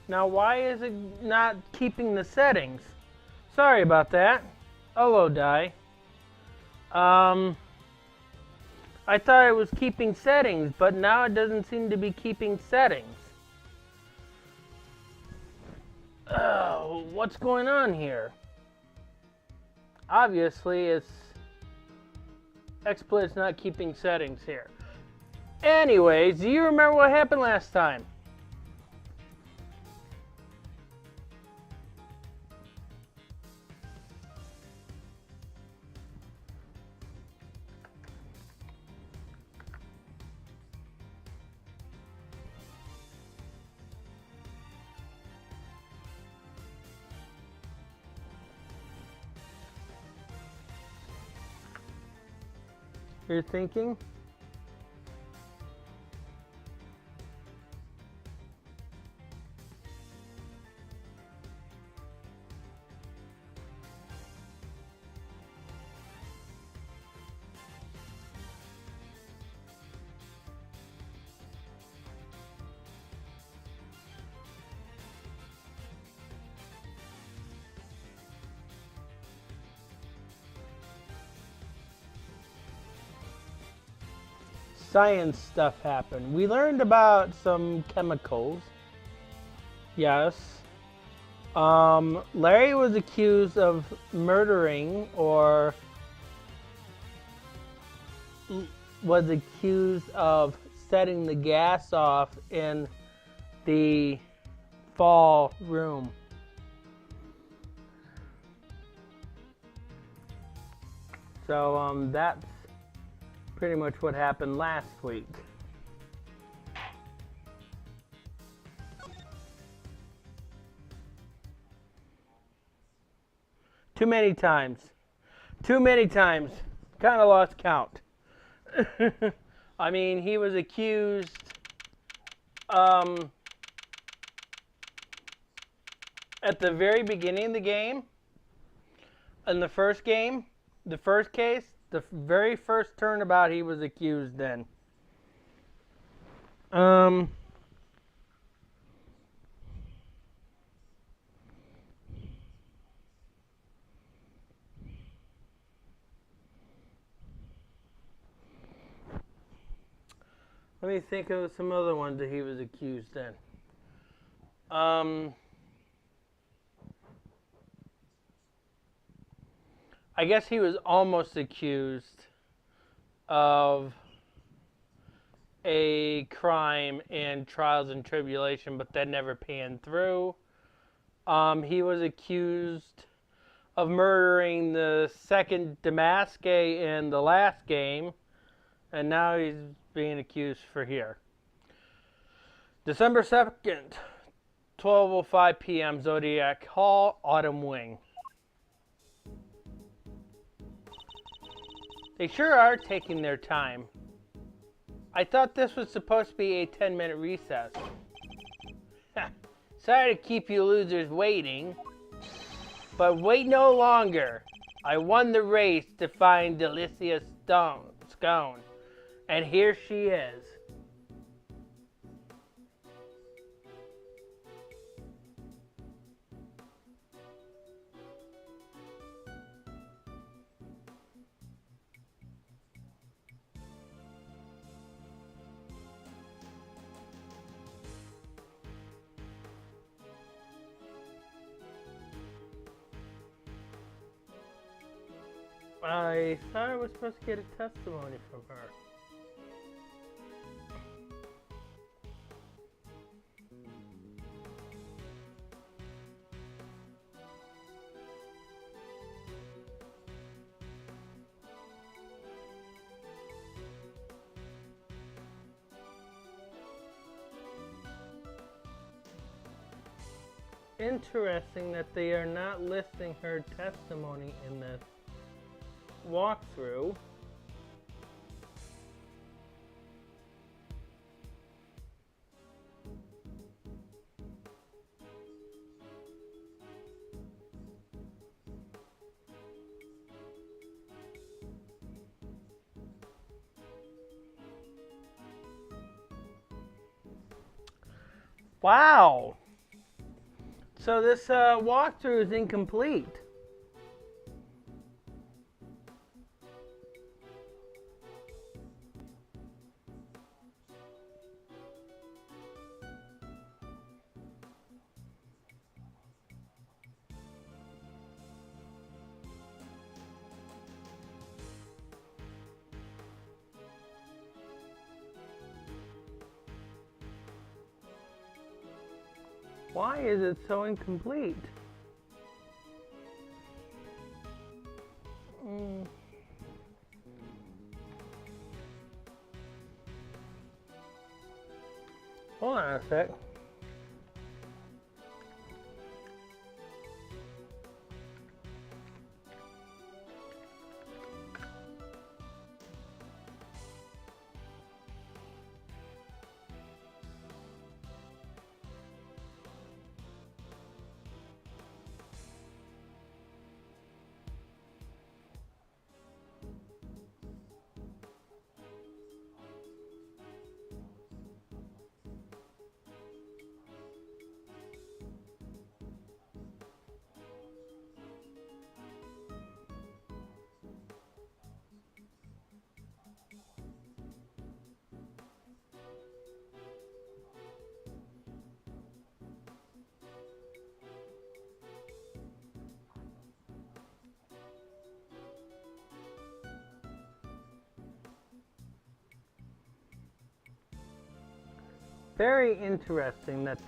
Now, why is it not keeping the settings? Sorry about that. Hello, Die. I thought it was keeping settings, but now it doesn't seem to be keeping settings. Oh, what's going on here? Obviously, it's XSplit's not keeping settings here. Anyways, do you remember what happened last time? You're thinking? Science stuff happened. We learned about some chemicals. Yes. Larry was accused of murdering, or was accused of setting the gas off in the fall room. So that's pretty much what happened last week. Too many times. Too many times. Kind of lost count. I mean, he was accused at the very beginning of the game, in the first game, the first case, the very first turnabout he was accused in. Let me think of some other ones that he was accused in. I guess he was almost accused of a crime in Trials and Tribulation, but that never panned through. He was accused of murdering the second Damaske in the last game, and now he's being accused for here. December 2nd, 12:05 p.m., Zodiac Hall, Autumn Wing. They sure are taking their time. I thought this was supposed to be a 10-minute recess. Sorry to keep you losers waiting, but wait no longer. I won the race to find Delicia Scone, and here she is. I thought I was supposed to get a testimony from her. Interesting that they are not listing her testimony in this walkthrough. Wow. So this walkthrough is incomplete. Why is it so incomplete? Hold on a sec. Very interesting that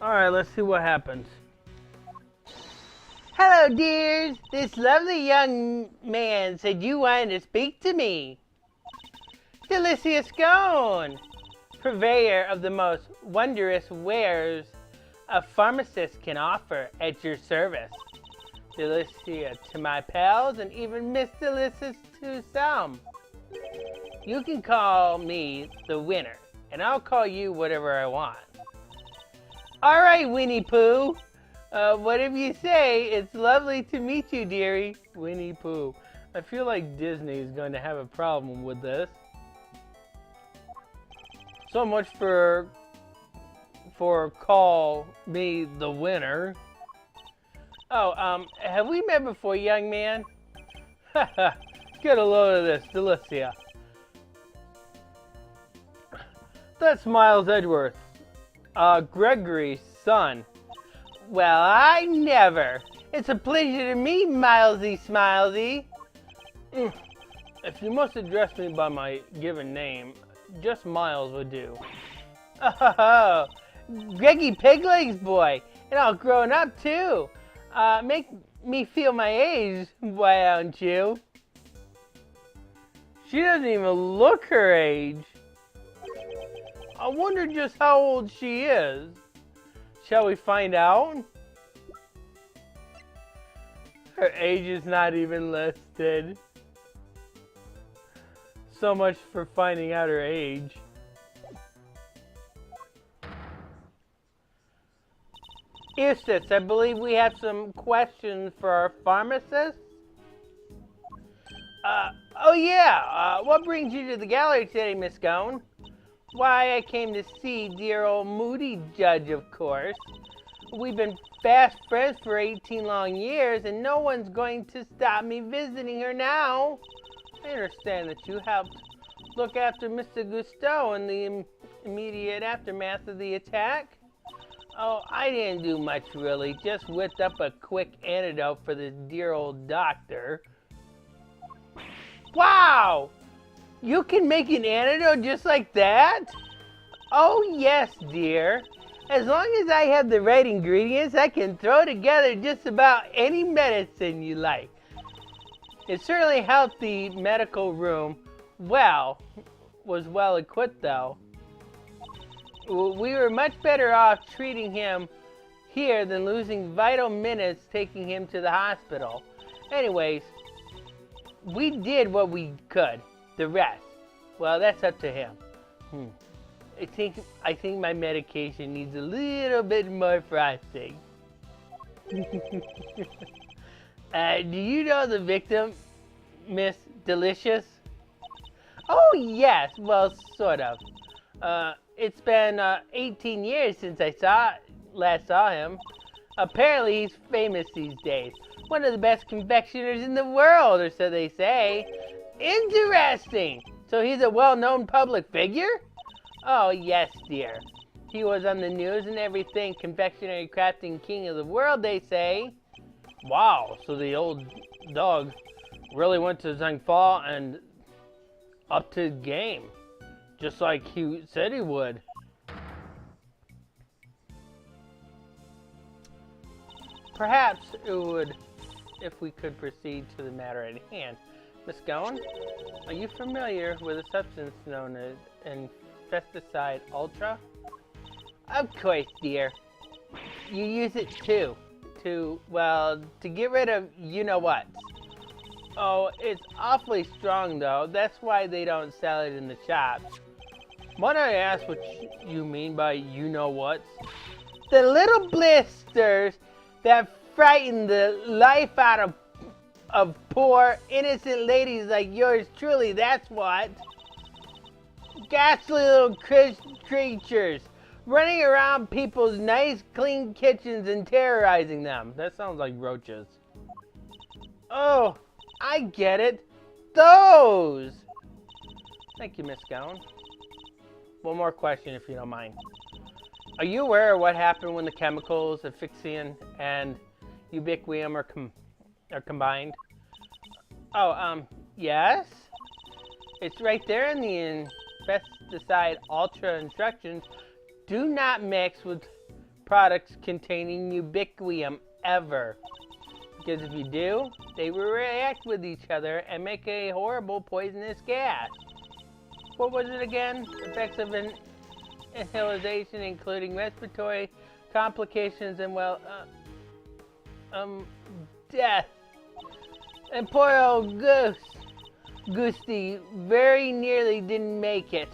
Alright, let's see what happens. Hello, dears. This lovely young man said you wanted to speak to me. Delicious Scone, purveyor of the most wondrous wares a pharmacist can offer at your service. Delicia to my pals and even Miss Delicious to some. You can call me the winner, and I'll call you whatever I want. Alright, Winnie Pooh. Whatever you say, it's lovely to meet you, dearie. Winnie Pooh. I feel like Disney is going to have a problem with this. So much for call me the winner. Oh, have we met before, young man? Haha, get a load of this, Delicia. That's Miles Edgeworth, Gregory's son. Well, I never. It's a pleasure to meet Milesy Smilesy. If you must address me by my given name, just Miles would do. Oh, Greggy Piglegs boy, and all grown up too. Make me feel my age, why don't you? She doesn't even look her age. I wonder just how old she is. Shall we find out? Her age is not even listed. So much for finding out her age. Eustace, I believe we have some questions for our pharmacist. Oh yeah, what brings you to the gallery today, Miss Scone? Why, I came to see dear old Moody Judge, of course. We've been fast friends for 18 long years, and no one's going to stop me visiting her now. I understand that you helped look after Mr. Gusteau in the immediate aftermath of the attack. Oh, I didn't do much really, just whipped up a quick antidote for this dear old doctor. Wow! You can make an antidote just like that? Oh yes, dear. As long as I have the right ingredients, I can throw together just about any medicine you like. It certainly helped the medical room was well equipped though. We were much better off treating him here than losing vital minutes taking him to the hospital. Anyways, we did what we could. The rest, well, that's up to him. I think my medication needs a little bit more frosting. Do you know the victim, Miss Delicious? Oh yes, well sort of. It's been 18 years since I last saw him. Apparently he's famous these days. One of the best confectioners in the world, or so they say. Interesting! So he's a well-known public figure? Oh, yes, dear. He was on the news and everything. Confectionery crafting king of the world, they say. Wow, so the old dog really went to Zhangfa and up to the game. Just like he said he would. Perhaps it would if we could proceed to the matter at hand. Miss Gowan, are you familiar with a substance known as Infesticide Ultra? Of course, dear. You use it too. To get rid of you-know-what. Oh, it's awfully strong though. That's why they don't sell it in the shops. Might I ask what you mean by you-know-what? The little blisters that frighten the life out of poor, innocent ladies like yours truly, that's what. Ghastly little creatures running around people's nice, clean kitchens and terrorizing them. That sounds like roaches. Oh, I get it. Those! Thank you, Miss Gowan. One more question, if you don't mind. Are you aware of what happened when the chemicals asphyxiant and ubiquium are combined? Oh, yes? It's right there in the Infesticide Ultra instructions. Do not mix with products containing ubiquium ever. Because if you do, they will react with each other and make a horrible poisonous gas. What was it again? Effects of inhalation, including respiratory complications and, death. And poor old Goosty very nearly didn't make it.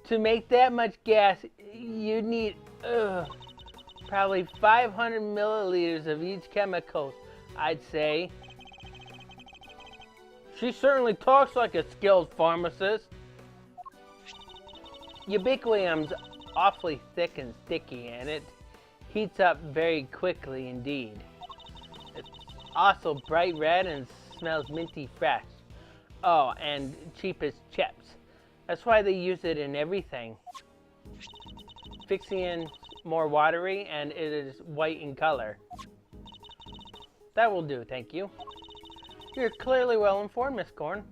To make that much gas, you need, probably 500 milliliters of each chemical, I'd say. She certainly talks like a skilled pharmacist. Ubiquium's awfully thick and sticky, and it heats up very quickly indeed. It's also bright red and smells minty fresh. Oh, and cheap as chips. That's why they use it in everything. Fixian more watery, and it is white in color. That will do, thank you. You're clearly well informed, Miss Corn.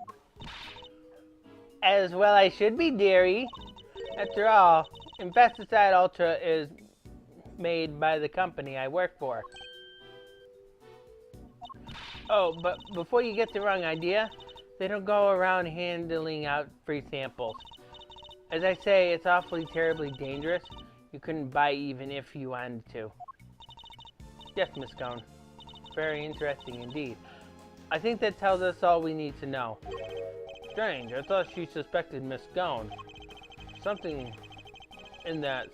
As well I should be, dearie. After all, Infesticide Ultra is made by the company I work for. Oh, but before you get the wrong idea, they don't go around handing out free samples. As I say, it's awfully terribly dangerous. You couldn't buy even if you wanted to. Yes, Miss Cone. Very interesting indeed. I think that tells us all we need to know. Strange, I thought she suspected Miss Cone. Something in that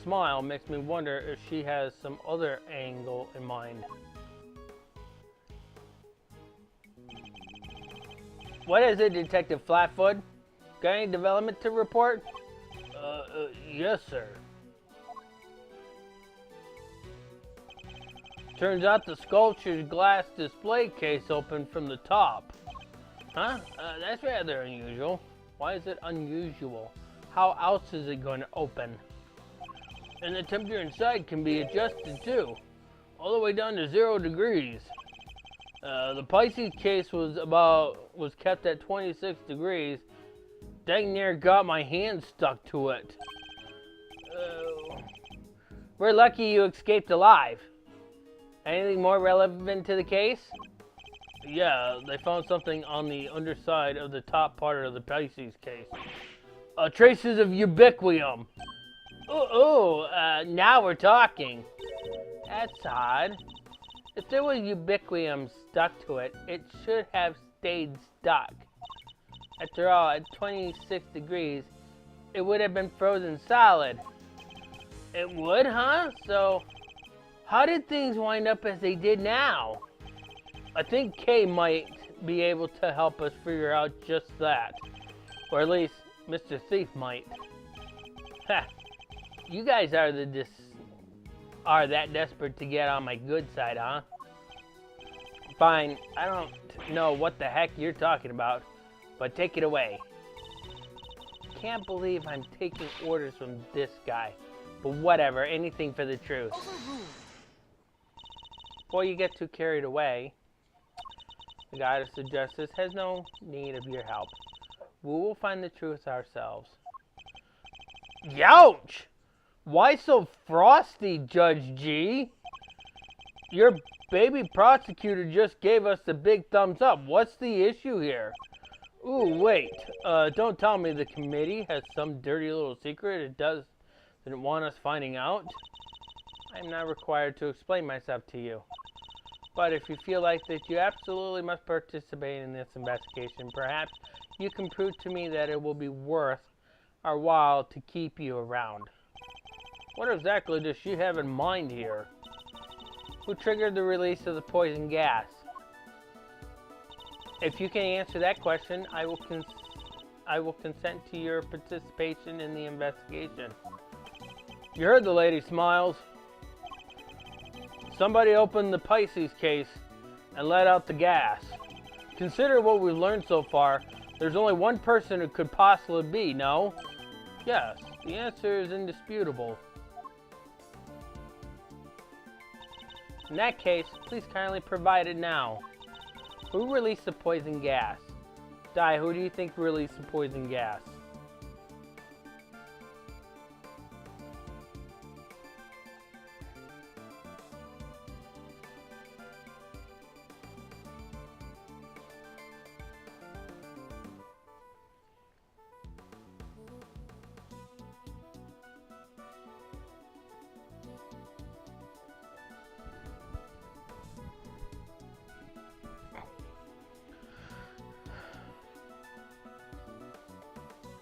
smile makes me wonder if she has some other angle in mind. What is it, Detective Flatfoot? Got any development to report? Yes, sir. Turns out the sculpture's glass display case opened from the top. Huh? That's rather unusual. Why is it unusual? How else is it going to open? And the temperature inside can be adjusted too, all the way down to 0 degrees. The Pisces case was kept at 26 degrees. Dang near got my hand stuck to it. We're lucky you escaped alive. Anything more relevant to the case? Yeah, they found something on the underside of the top part of the Pisces case. Traces of ubiquium. Now we're talking. That's odd. If there was ubiquium stuck to it, it should have stayed stuck. After all, at 26 degrees, it would have been frozen solid. It would, huh? So, how did things wind up as they did now? I think Kay might be able to help us figure out just that. Or at least, Mr. Thief might. Ha! You guys are that desperate to get on my good side, huh? Fine, I don't know what the heck you're talking about, but take it away. Can't believe I'm taking orders from this guy. But whatever, anything for the truth. Before you get too carried away, the goddess of justice has no need of your help. We will find the truth ourselves. Youch! Why so frosty, Judge G? Your baby prosecutor just gave us the big thumbs up. What's the issue here? Ooh, wait. Don't tell me the committee has some dirty little secret it doesn't want us finding out. I'm not required to explain myself to you. But if you feel like that you absolutely must participate in this investigation, perhaps you can prove to me that it will be worth our while to keep you around. What exactly does she have in mind here? Who triggered the release of the poison gas? If you can answer that question, I will consent to your participation in the investigation. You heard the lady, Smiles. Somebody opened the Pisces case and let out the gas. Consider what we've learned so far. There's only one person it could possibly be, no? Yes, the answer is indisputable. In that case, please kindly provide it now. Who released the poison gas? Di, who do you think released the poison gas?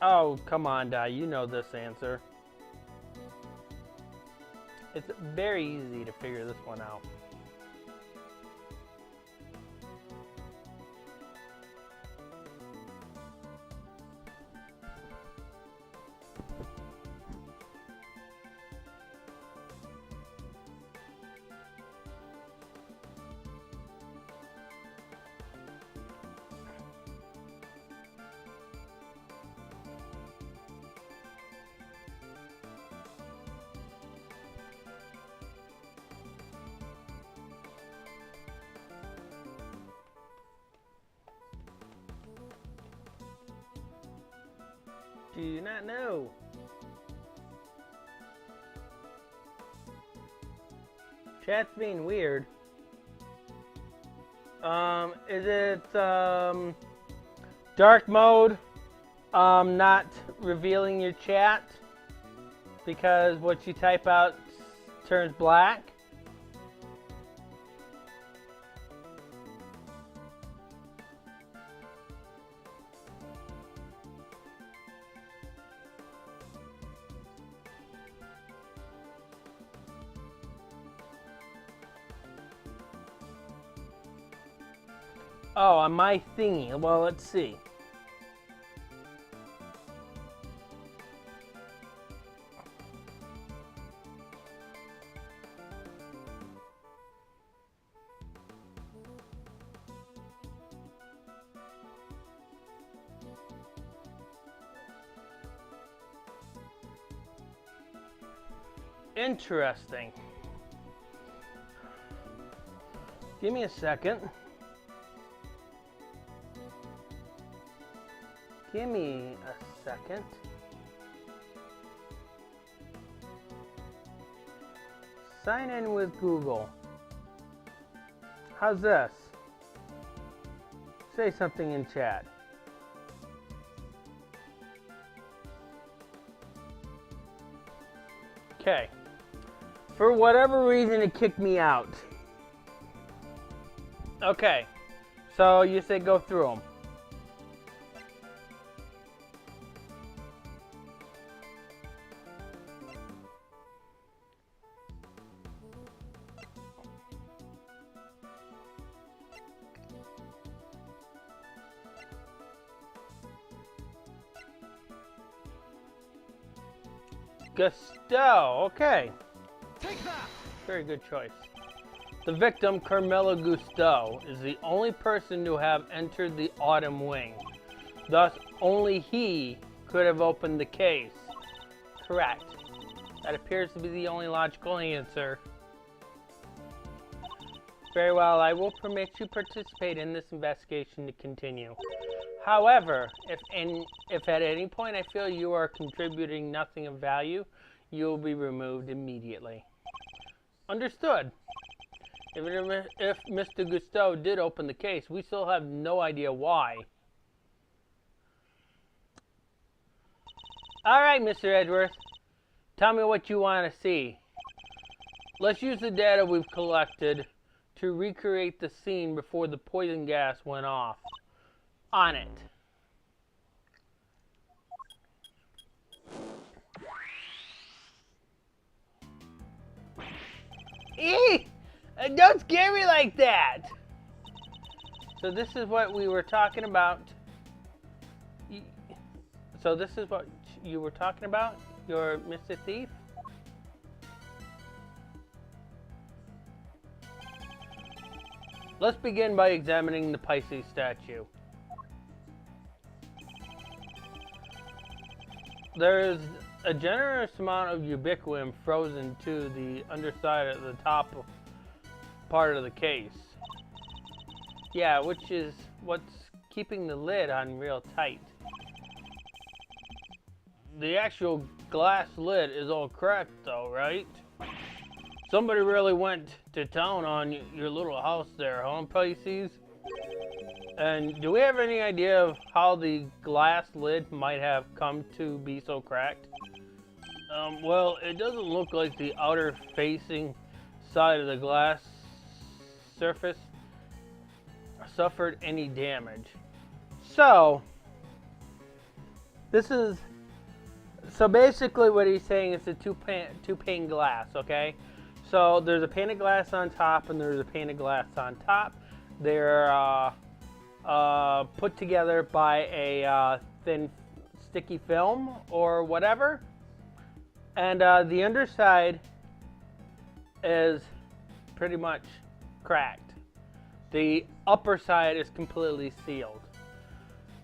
Oh, come on, Di. You know this answer. It's very easy to figure this one out. Do you not know? Chat's being weird. Is it dark mode? Not revealing your chat because what you type out turns black? Oh, on my thingy. Well, let's see. Interesting. Give me a second. Give me a second. Sign in with Google. How's this? Say something in chat. Okay. For whatever reason, it kicked me out. Okay. So you say go through them. Gusteau, okay. Take that! Very good choice. The victim, Carmela Gusteau, is the only person to have entered the Autumn Wing. Thus, only he could have opened the case. Correct. That appears to be the only logical answer. Very well, I will permit you participate in this investigation to continue. However, if at any point I feel you are contributing nothing of value, you will be removed immediately. Understood. If Mr. Gusteau did open the case, we still have no idea why. Alright, Mr. Edgeworth. Tell me what you want to see. Let's use the data we've collected to recreate the scene before the poison gas went off. On it. Eee! Don't scare me like that! So this is what we were talking about. So this is what you were talking about? Your Mr. Thief? Let's begin by examining the Pisces statue. There is a generous amount of ubiquium frozen to the underside of the top part of the case. Yeah, which is what's keeping the lid on real tight. The actual glass lid is all cracked though, right? Somebody really went to town on your little house there, huh, Pisces? And do we have any idea of how the glass lid might have come to be so cracked? Well, it doesn't look like the outer facing side of the glass surface suffered any damage. So basically what he's saying is a two-pane glass, okay? So there's a pane of glass on top and there's a pane of glass on top. They're put together by a thin sticky film or whatever. And the underside is pretty much cracked. The upper side is completely sealed.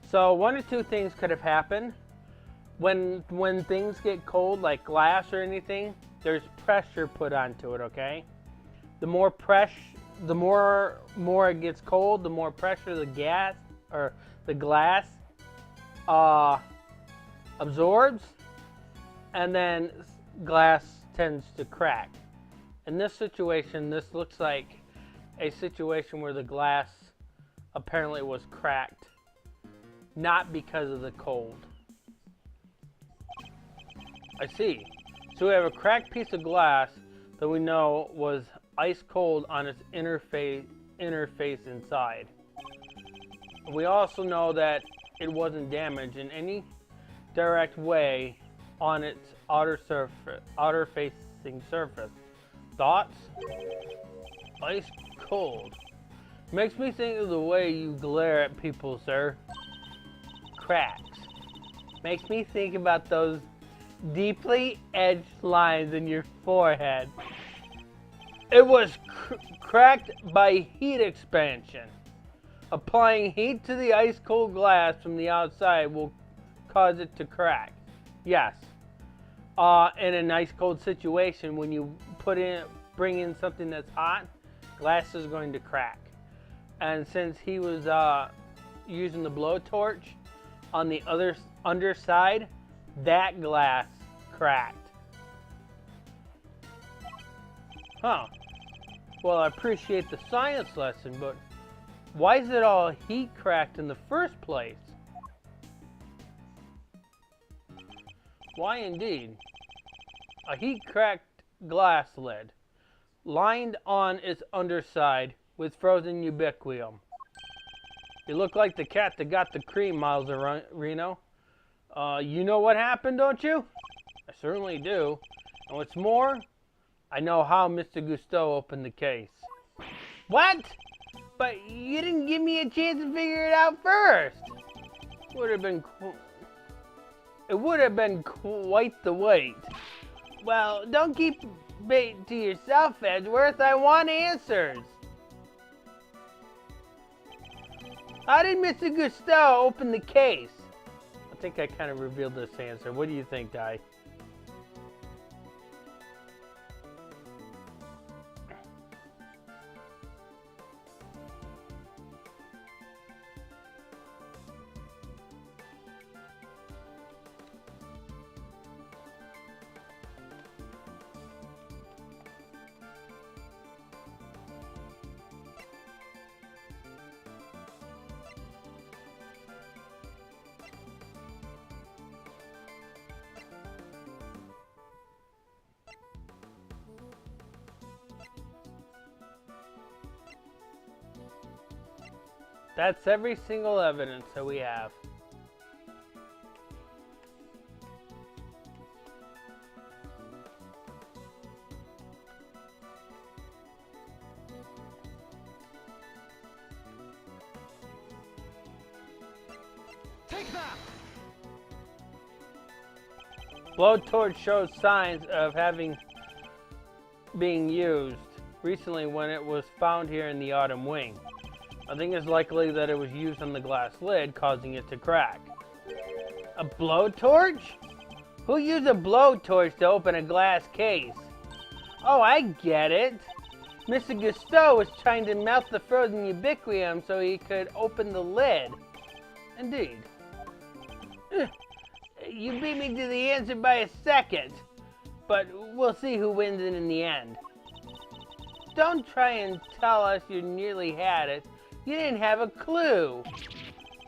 So one or two things could have happened. When things get cold, like glass or anything, there's pressure put onto it, okay? The more it gets cold, the more pressure the glass absorbs, and then glass tends to crack. In this situation, this looks like a situation where the glass apparently was cracked, not because of the cold. I see. So we have a cracked piece of glass that we know was ice cold on its inner face inside. We also know that it wasn't damaged in any direct way on its outer facing surface. Thoughts? Ice cold. Makes me think of the way you glare at people, sir. Cracks. Makes me think about those deeply edged lines in your forehead. It was cracked by heat expansion. Applying heat to the ice cold glass from the outside will cause it to crack. Yes. In a nice cold situation, when you bring in something that's hot, glass is going to crack. And since he was using the blowtorch on the other underside, that glass cracked. Huh. Well, I appreciate the science lesson, but why is it all heat cracked in the first place? Why indeed? A heat-cracked glass lid, lined on its underside with frozen ubiquium. You look like the cat that got the cream, Miles Reno. You know what happened, don't you? I certainly do. And what's more, I know how Mr. Gusteau opened the case. What? But you didn't give me a chance to figure it out first. It would have been quite the wait. Well, don't keep it to yourself, Edgeworth. I want answers. How did Mr. Gusteau open the case? I think I kind of revealed this answer. What do you think, Di? That's every single evidence that we have. Take that! Blowtorch shows signs of being used recently when it was found here in the autumn wing. I think it's likely that it was used on the glass lid, causing it to crack. A blowtorch? Who used a blowtorch to open a glass case? Oh, I get it. Mr. Gusteau was trying to melt the frozen ubiquium so he could open the lid. Indeed. You beat me to the answer by a second, but we'll see who wins it in the end. Don't try and tell us you nearly had it. You didn't have a clue.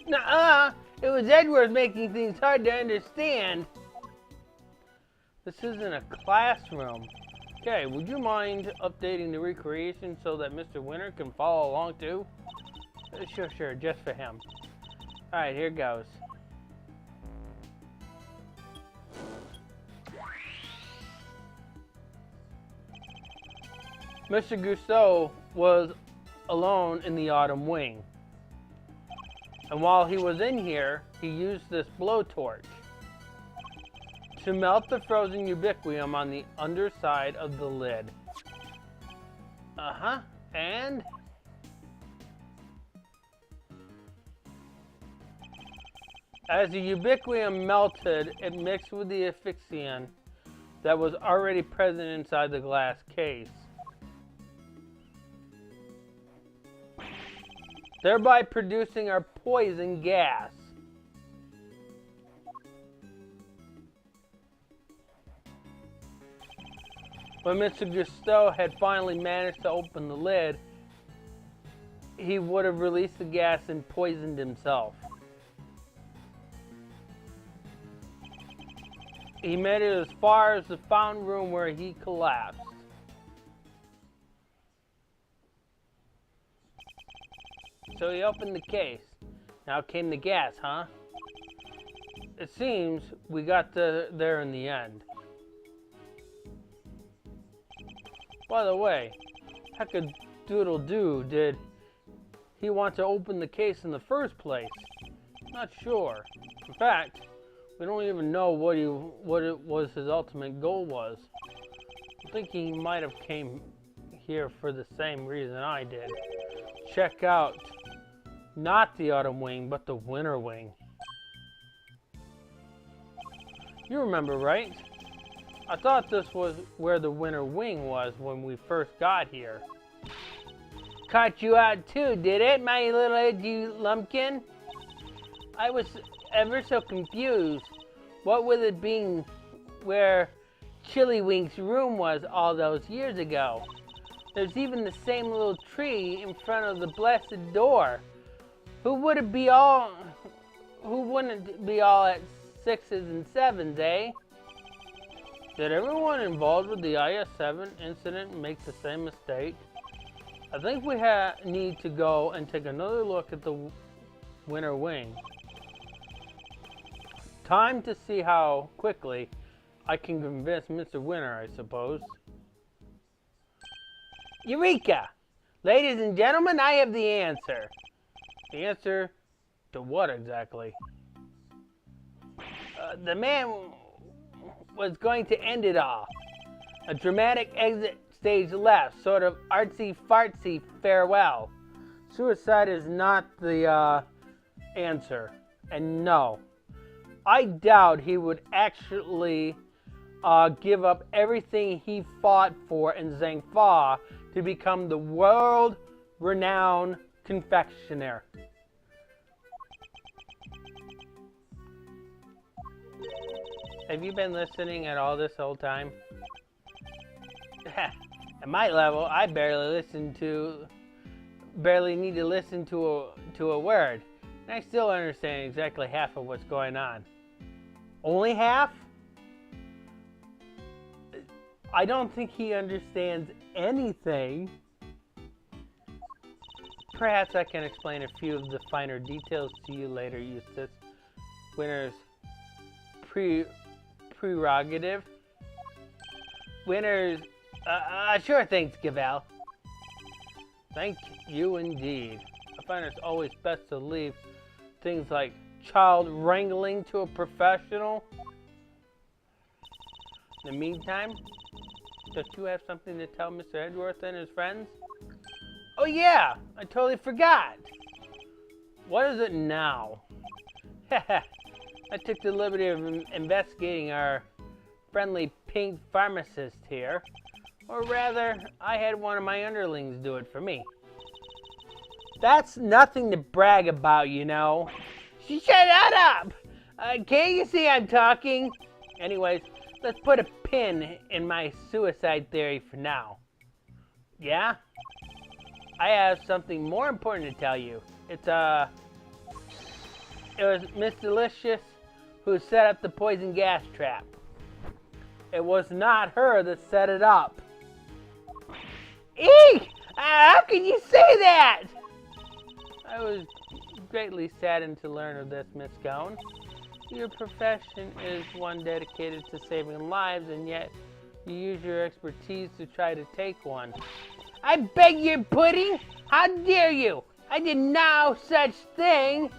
Nuh-uh. It was Edgeworth making things hard to understand. This isn't a classroom. Okay, would you mind updating the recreation so that Mr. Winter can follow along too? Sure, just for him. Alright, here goes. Mr. Gusteau was alone in the autumn wing. And while he was in here, he used this blowtorch to melt the frozen ubiquium on the underside of the lid. And? As the ubiquium melted, it mixed with the asphyxiant that was already present inside the glass case, thereby producing our poison gas. When Mr. Gusteau had finally managed to open the lid, he would have released the gas and poisoned himself. He made it as far as the fountain room where he collapsed. So he opened the case. Now came the gas, huh? It seems we got there in the end. By the way, heck-a-doodle-doo did he want to open the case in the first place? Not sure. In fact, we don't even know what it was his ultimate goal was. I think he might have came here for the same reason I did. Check out not the autumn wing, but the winter wing. You remember, right? I thought this was where the winter wing was when we first got here. Caught you out too, did it, my little edgy lumpkin? I was ever so confused. What with it being where Chillywink's room was all those years ago? There's even the same little tree in front of the blessed door. Who wouldn't be all at 6s and 7s, eh? Did everyone involved with the IS-7 incident make the same mistake? I think we need to go and take another look at the winter wing. Time to see how quickly I can convince Mr. Winter, I suppose. Eureka! Ladies and gentlemen, I have the answer. The answer to what exactly? The man was going to end it all. A dramatic exit stage left, sort of artsy-fartsy farewell. Suicide is not the answer. And no, I doubt he would actually give up everything he fought for in Zhangfa to become the world-renowned confectioner. Have you been listening at all this whole time? At my level, I barely need to listen to a word. And I still understand exactly half of what's going on. Only half? I don't think he understands anything. Perhaps I can explain a few of the finer details to you later, Eustace. Winner's prerogative. Winner's... sure, thanks, Gavel. Thank you indeed. I find it's always best to leave things like child wrangling to a professional. In the meantime, don't you have something to tell Mr. Edgeworth and his friends? Oh yeah, I totally forgot. What is it now? I took the liberty of investigating our friendly pink pharmacist here. Or rather, I had one of my underlings do it for me. That's nothing to brag about, you know. Shut that up! Can't you see I'm talking? Anyways, let's put a pin in my suicide theory for now. Yeah? I have something more important to tell you. It was Miss Delicious who set up the poison gas trap. It was not her that set it up. Eek! How can you say that? I was greatly saddened to learn of this, Miss Gone. Your profession is one dedicated to saving lives, and yet you use your expertise to try to take one. I beg your pudding? How dare you? I did no such thing.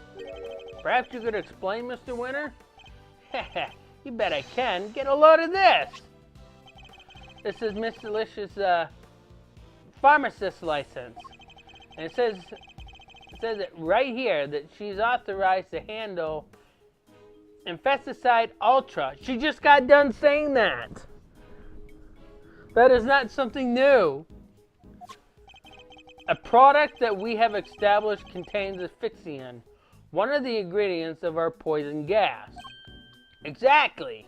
Perhaps you could explain, Mr. Winter? You bet I can. Get a load of this. This is Miss Delicious' pharmacist license. And it says it right here that she's authorized to handle Infesticide Ultra. She just got done saying that. That is not something new. A product that we have established contains asphyxian, one of the ingredients of our poison gas. Exactly.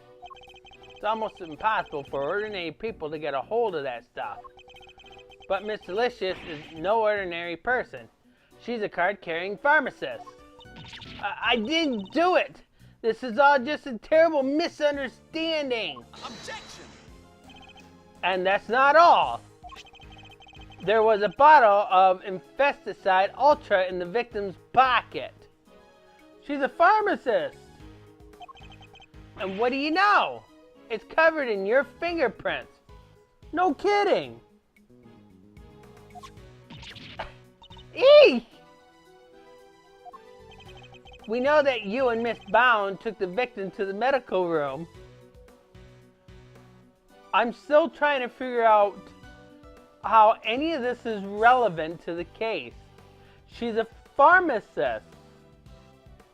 It's almost impossible for ordinary people to get a hold of that stuff. But Miss Delicious is no ordinary person. She's a card-carrying pharmacist. I didn't do it. This is all just a terrible misunderstanding. Objection! And that's not all. There was a bottle of Infesticide Ultra in the victim's pocket. She's a pharmacist. And what do you know? It's covered in your fingerprints. No kidding. Eek! We know that you and Miss Bound took the victim to the medical room. I'm still trying to figure out how any of this is relevant to the case. She's a pharmacist.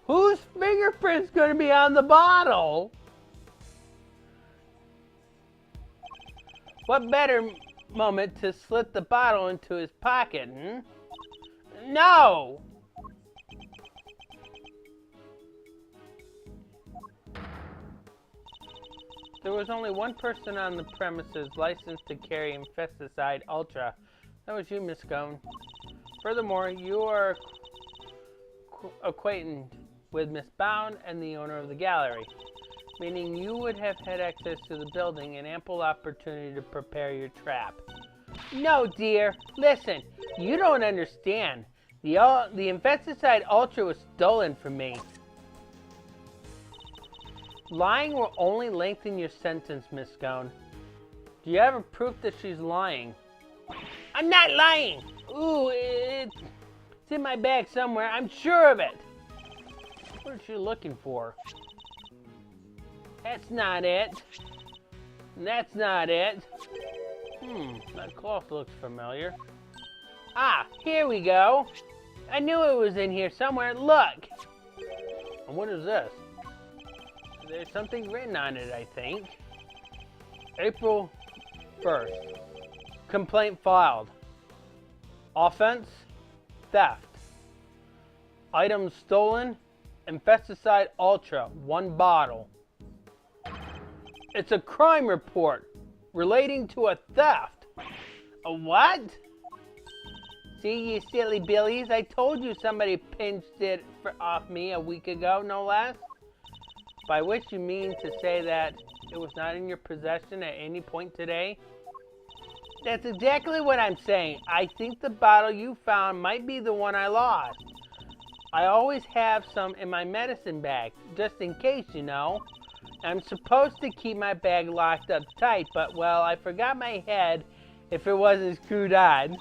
Whose fingerprint's going to be on the bottle? What better moment to slip the bottle into his pocket, hmm? No! There was only one person on the premises licensed to carry Infesticide Ultra. That was you, Miss Scone. Furthermore, you are acquainted with Miss Bound and the owner of the gallery, meaning you would have had access to the building and ample opportunity to prepare your trap. No, dear. Listen, you don't understand. The Infesticide Ultra was stolen from me. Lying will only lengthen your sentence, Miss Scone. Do you have a proof that she's lying? I'm not lying! Ooh, it's in my bag somewhere. I'm sure of it. What is she looking for? That's not it. That's not it. That cloth looks familiar. Ah, here we go. I knew it was in here somewhere. Look. And what is this? There's something written on it, I think. April 1st. Complaint filed. Offense, theft. Items stolen, Infesticide Ultra, 1 bottle. It's a crime report relating to a theft. A what? See, you silly billies, I told you somebody pinched it off me a week ago, no less. By which you mean to say that it was not in your possession at any point today? That's exactly what I'm saying. I think the bottle you found might be the one I lost. I always have some in my medicine bag, just in case, you know. I'm supposed to keep my bag locked up tight, but well, I forgot my head if it wasn't screwed on.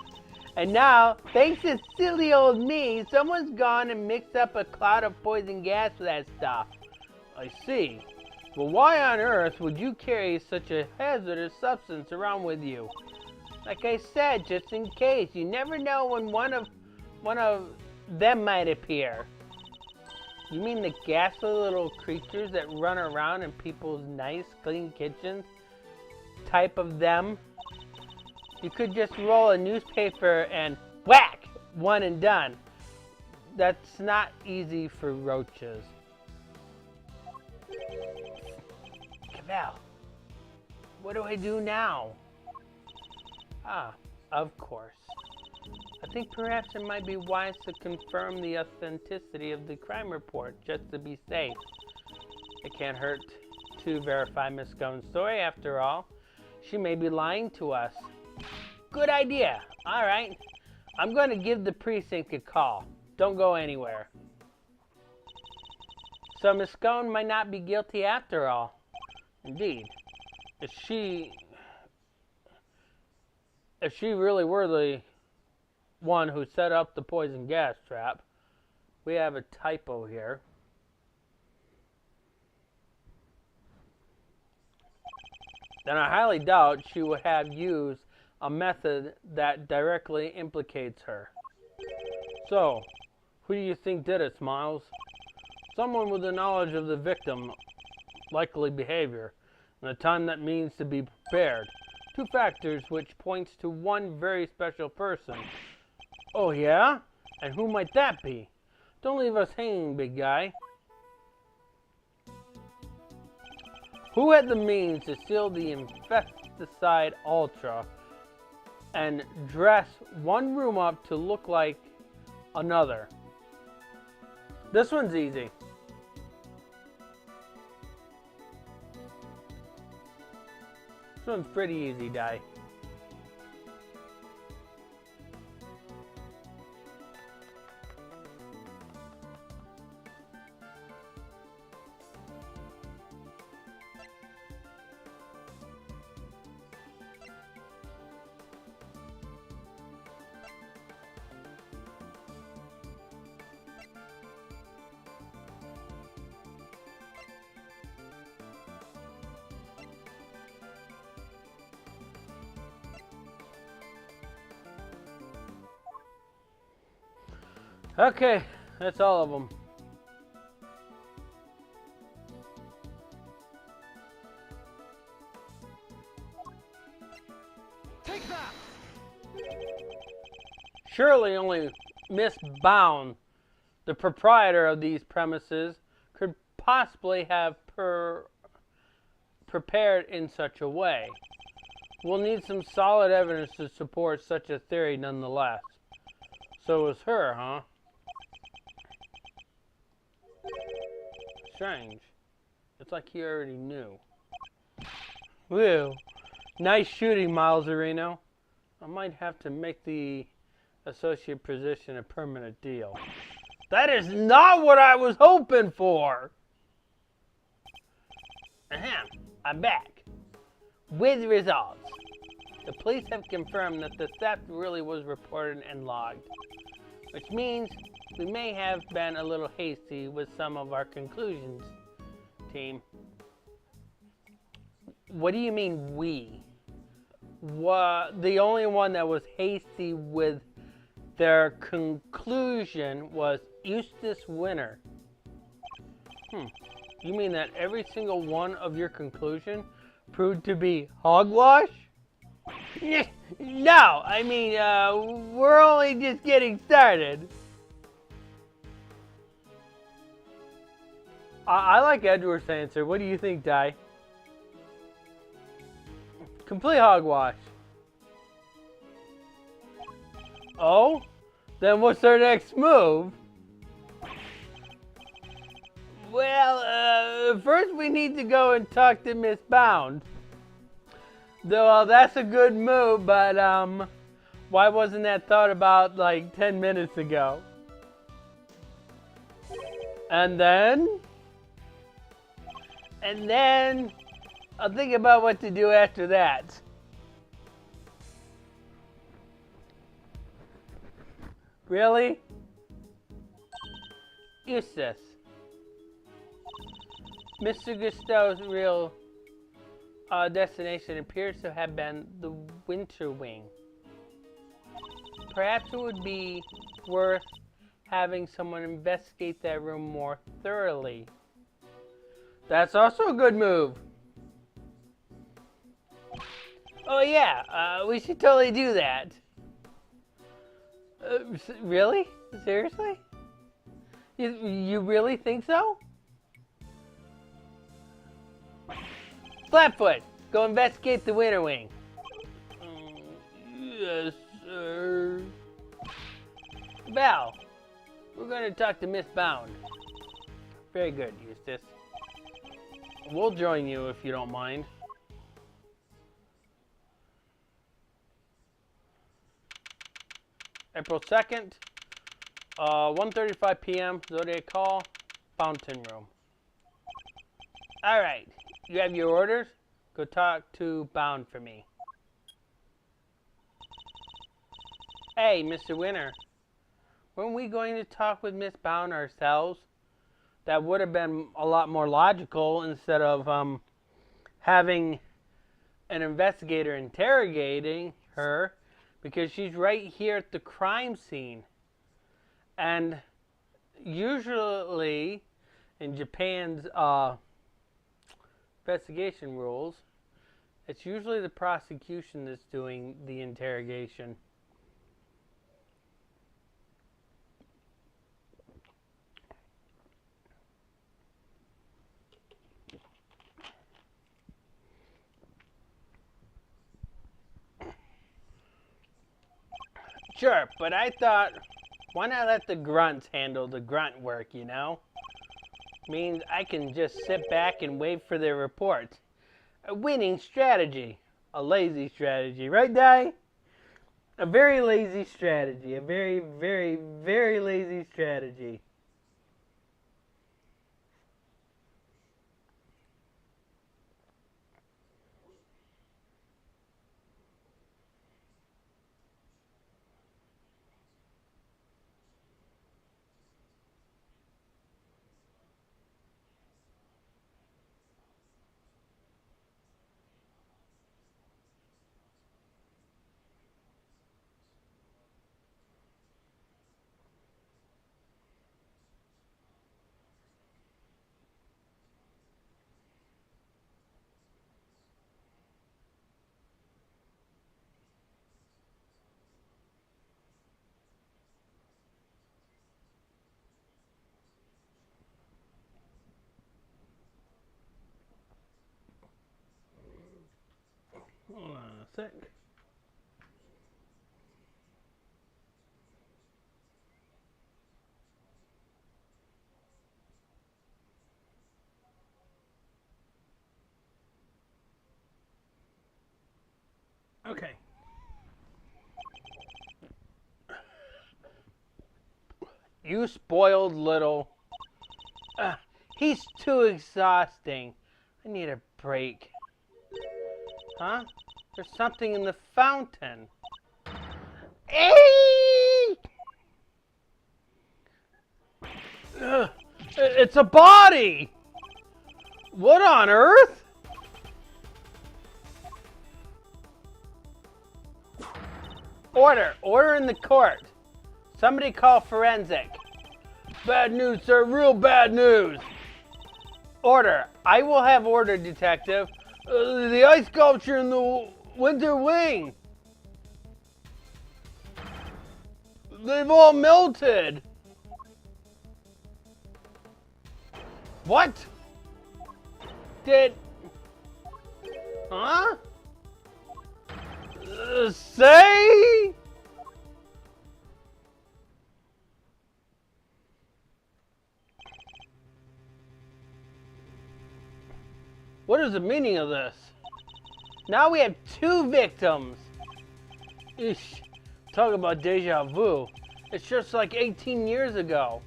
And now, thanks to silly old me, someone's gone and mixed up a cloud of poison gas with that stuff. I see. Well, why on earth would you carry such a hazardous substance around with you? Like I said, just in case. You never know when one of them might appear. You mean the ghastly little creatures that run around in people's nice, clean kitchens? Type of them? You could just roll a newspaper and whack! One and done. That's not easy for roaches. Cavell, what do I do now? Ah, of course. I think perhaps it might be wise to confirm the authenticity of the crime report, just to be safe. It can't hurt to verify Miss Scone's story, after all. She may be lying to us. Good idea. All right. I'm going to give the precinct a call. Don't go anywhere. So Miss Scone might not be guilty after all. Indeed. If she really were the one who set up the poison gas trap, we have a typo here. Then I highly doubt she would have used a method that directly implicates her. So, who do you think did it, Smiles? Someone with the knowledge of the victim's likely behavior, and the time that means to be prepared. 2 factors which points to one very special person. Oh yeah? And who might that be? Don't leave us hanging, big guy. Who had the means to steal the Infesticide Ultra and dress one room up to look like another? This one's easy. This one's pretty easy, Di. Okay, that's all of them. Take that! Surely only Miss Bound, the proprietor of these premises, could possibly have prepared in such a way. We'll need some solid evidence to support such a theory nonetheless. So it was her, huh? Strange. It's like he already knew. Woo. Nice shooting, Miles Areno. I might have to make the associate position a permanent deal. That is not what I was hoping for! Ahem. I'm back. With results. The police have confirmed that the theft really was reported and logged. Which means we may have been a little hasty with some of our conclusions, team. What do you mean we? The only one that was hasty with their conclusion was Eustace Winter. You mean that every single one of your conclusion proved to be hogwash? No, I mean, we're only just getting started. I like Edgeworth's answer. What do you think, Di? Complete hogwash. Oh? Then what's our next move? Well, first we need to go and talk to Miss Bound. Though that's a good move, but why wasn't that thought about like 10 minutes ago? And then I'll think about what to do after that. Really? Eustace. Mr. Gusteau's real destination appears to have been the Winter Wing. Perhaps it would be worth having someone investigate that room more thoroughly. That's also a good move. Oh yeah, we should totally do that. Really? Seriously? You really think so? Flatfoot, go investigate the Winter Wing. Yes, sir. Val, we're going to talk to Miss Bound. Very good, Eustace. We'll join you if you don't mind. April 2nd, 1:35 p.m., Zodiac Call, Fountain Room. Alright, you have your orders? Go talk to Bound for me. Hey, Mr. Winter. Weren't we going to talk with Miss Bound ourselves? That would have been a lot more logical instead of having an investigator interrogating her, because she's right here at the crime scene. And usually in Japan's investigation rules, it's usually the prosecution that's doing the interrogation. Sure, but I thought, why not let the grunts handle the grunt work, you know? Means I can just sit back and wait for their reports. A winning strategy. A lazy strategy, right, Di? A very lazy strategy. A very, very, very lazy strategy. Hold on a sec. Okay. You spoiled little. He's too exhausting. I need a break. Huh? There's something in the fountain. Hey! It's a body! What on earth? Order! Order in the court! Somebody call forensic. Bad news, sir. Real bad news. Order. I will have order, detective. The ice sculpture in the winter wing. They've all melted. What? Huh? Say? What is the meaning of this? Now we have 2 victims. Ish. Talk about deja vu. It's just like 18 years ago.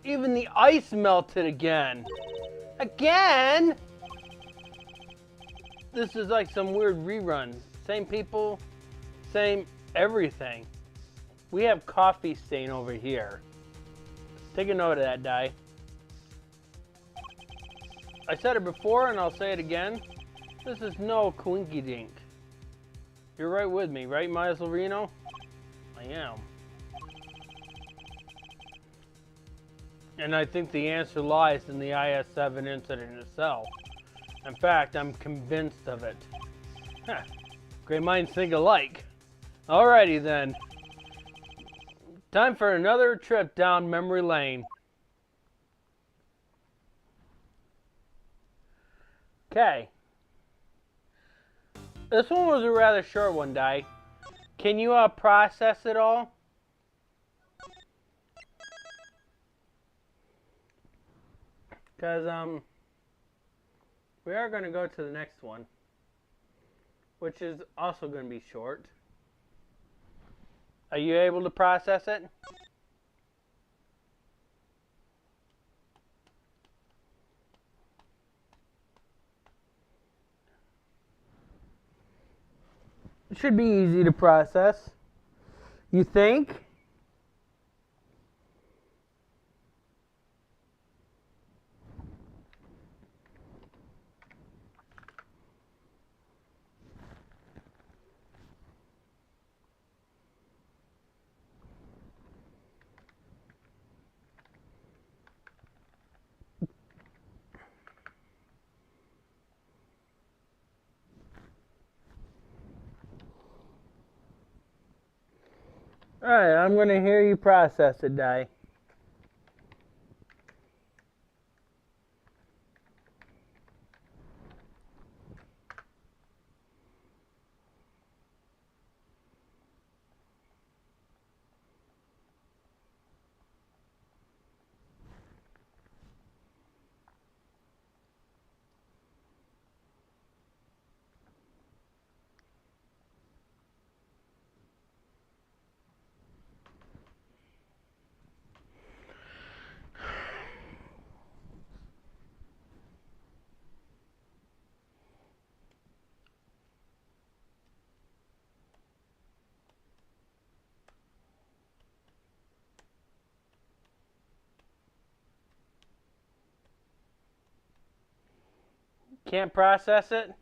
Even the ice melted again. Again? This is like some weird rerun. Same people, same everything. We have coffee stain over here. Take a note of that, Di. I said it before and I'll say it again. This is no coinky dink. You're right with me, right, Miles Reno? I am. And I think the answer lies in the IS-7 incident itself. In fact, I'm convinced of it. Huh. Great minds think alike. Alrighty then. Time for another trip down memory lane. Okay. This one was a rather short one, Di. Can you process it all? Because we are going to go to the next one, which is also going to be short. Are you able to process it? It should be easy to process. You think? Alright, I'm going to hear you process it, Di. Can't process it?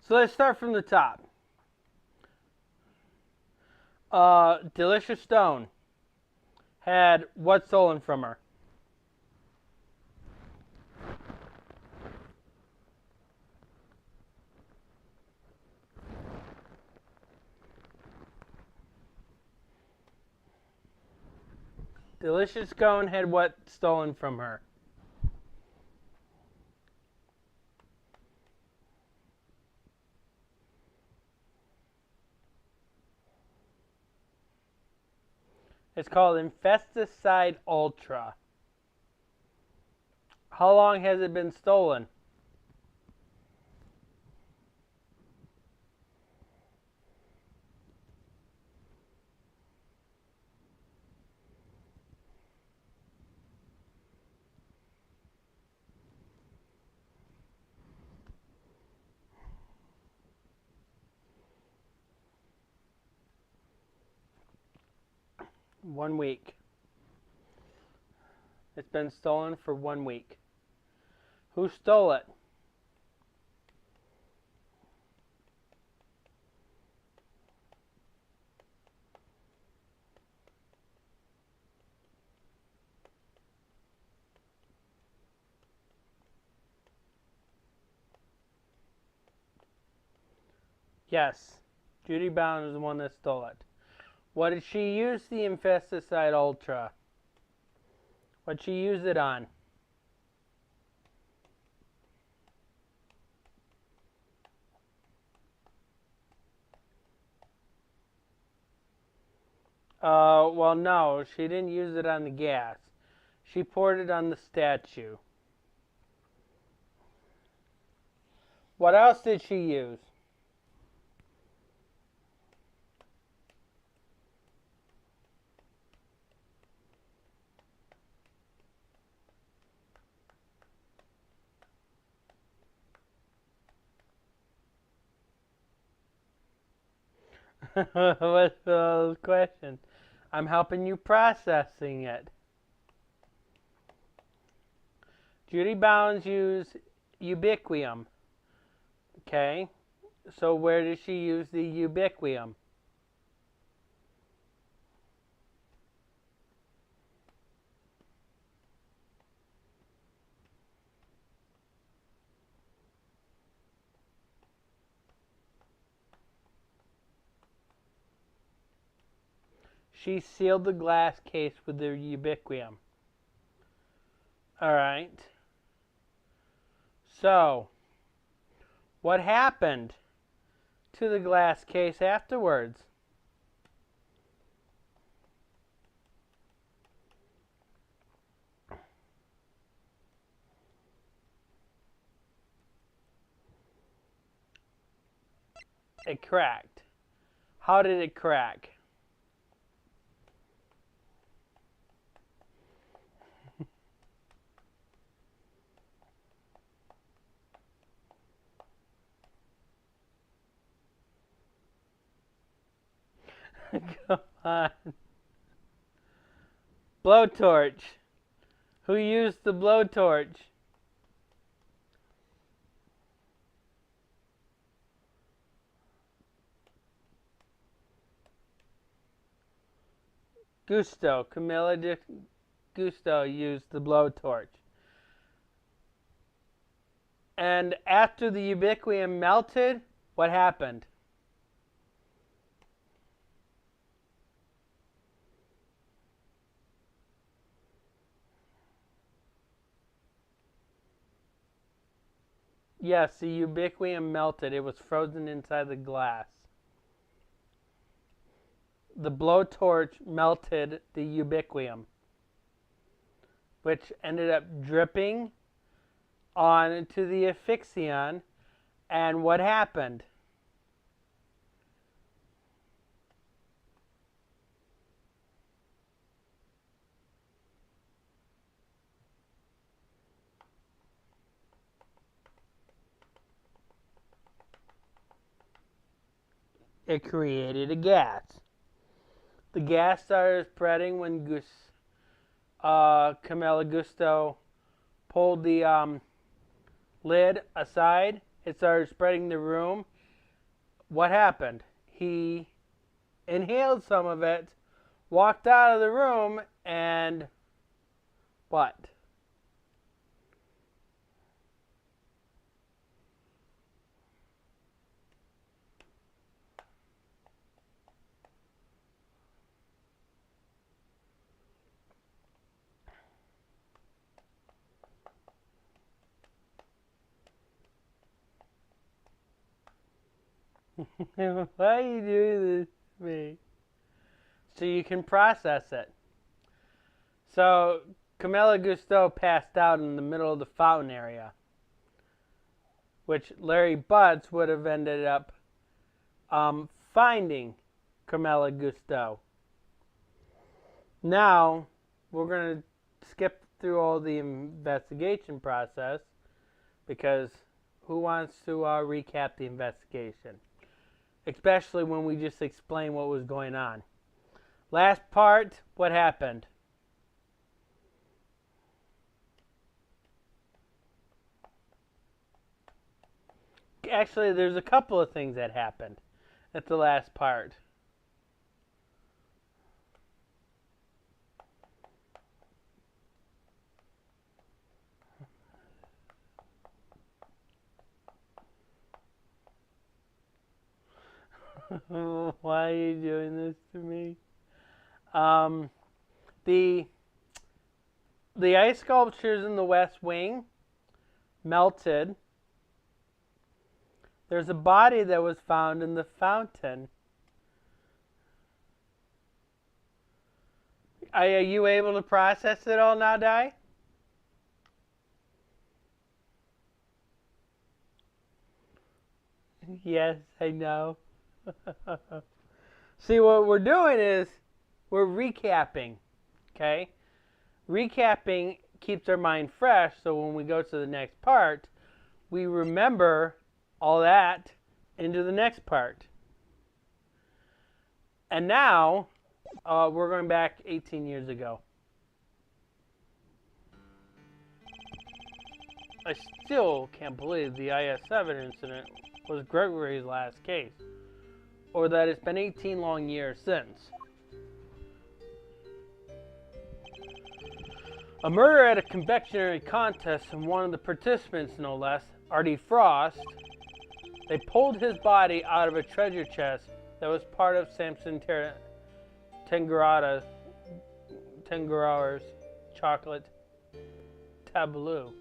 So let's start from the top. Delicious Stone had what stolen from her? Delicious Stone had what stolen from her? It's called Infesticide Ultra. How long has it been stolen? One week. It's been stolen for 1 week. Who stole it? Yes, Judy Bound is the one that stole it. What did she use the Infesticide Ultra? What'd she use it on? Well, no, she didn't use it on the gas. She poured it on the statue. What else did she use? What's those questions? I'm helping you processing it. Judy Bounds used ubiquium. Okay, so where did she use the ubiquium? She sealed the glass case with the ubiquium. Alright. So, what happened to the glass case afterwards? It cracked. How did it crack? Come on. Blowtorch. Who used the blowtorch? Gusto. Camilla Gusto used the blowtorch. And after the ubiquium melted, what happened? Yes, the ubiquium melted. It was frozen inside the glass. The blowtorch melted the ubiquium, which ended up dripping onto the asphyxion. And what happened? It created a gas. The gas started spreading when Camilla Gusto pulled the lid aside. It started spreading the room. What happened? He inhaled some of it, walked out of the room, and what? Why are you doing this to me? So you can process it. So Camilla Gusto passed out in the middle of the fountain area, which Larry Butts would have ended up finding Camilla Gusto. Now we're going to skip through all the investigation process because who wants to recap the investigation? Especially when we just explain what was going on. Last part, what happened? Actually, there's a couple of things that happened at the last part. Why are you doing this to me? The ice sculptures in the West Wing melted. There's a body that was found in the fountain. Are you able to process it all now, Di? Yes, I know. See, what we're doing is we're recapping, okay? Recapping keeps our mind fresh, so when we go to the next part, we remember all that into the next part. And now, we're going back 18 years ago. I still can't believe the IS-7 incident was Gregory's last case, or that it's been 18 long years since. A murder at a confectionery contest, and one of the participants, no less, Artie Frost, they pulled his body out of a treasure chest that was part of Samson Tangarora's chocolate tableau.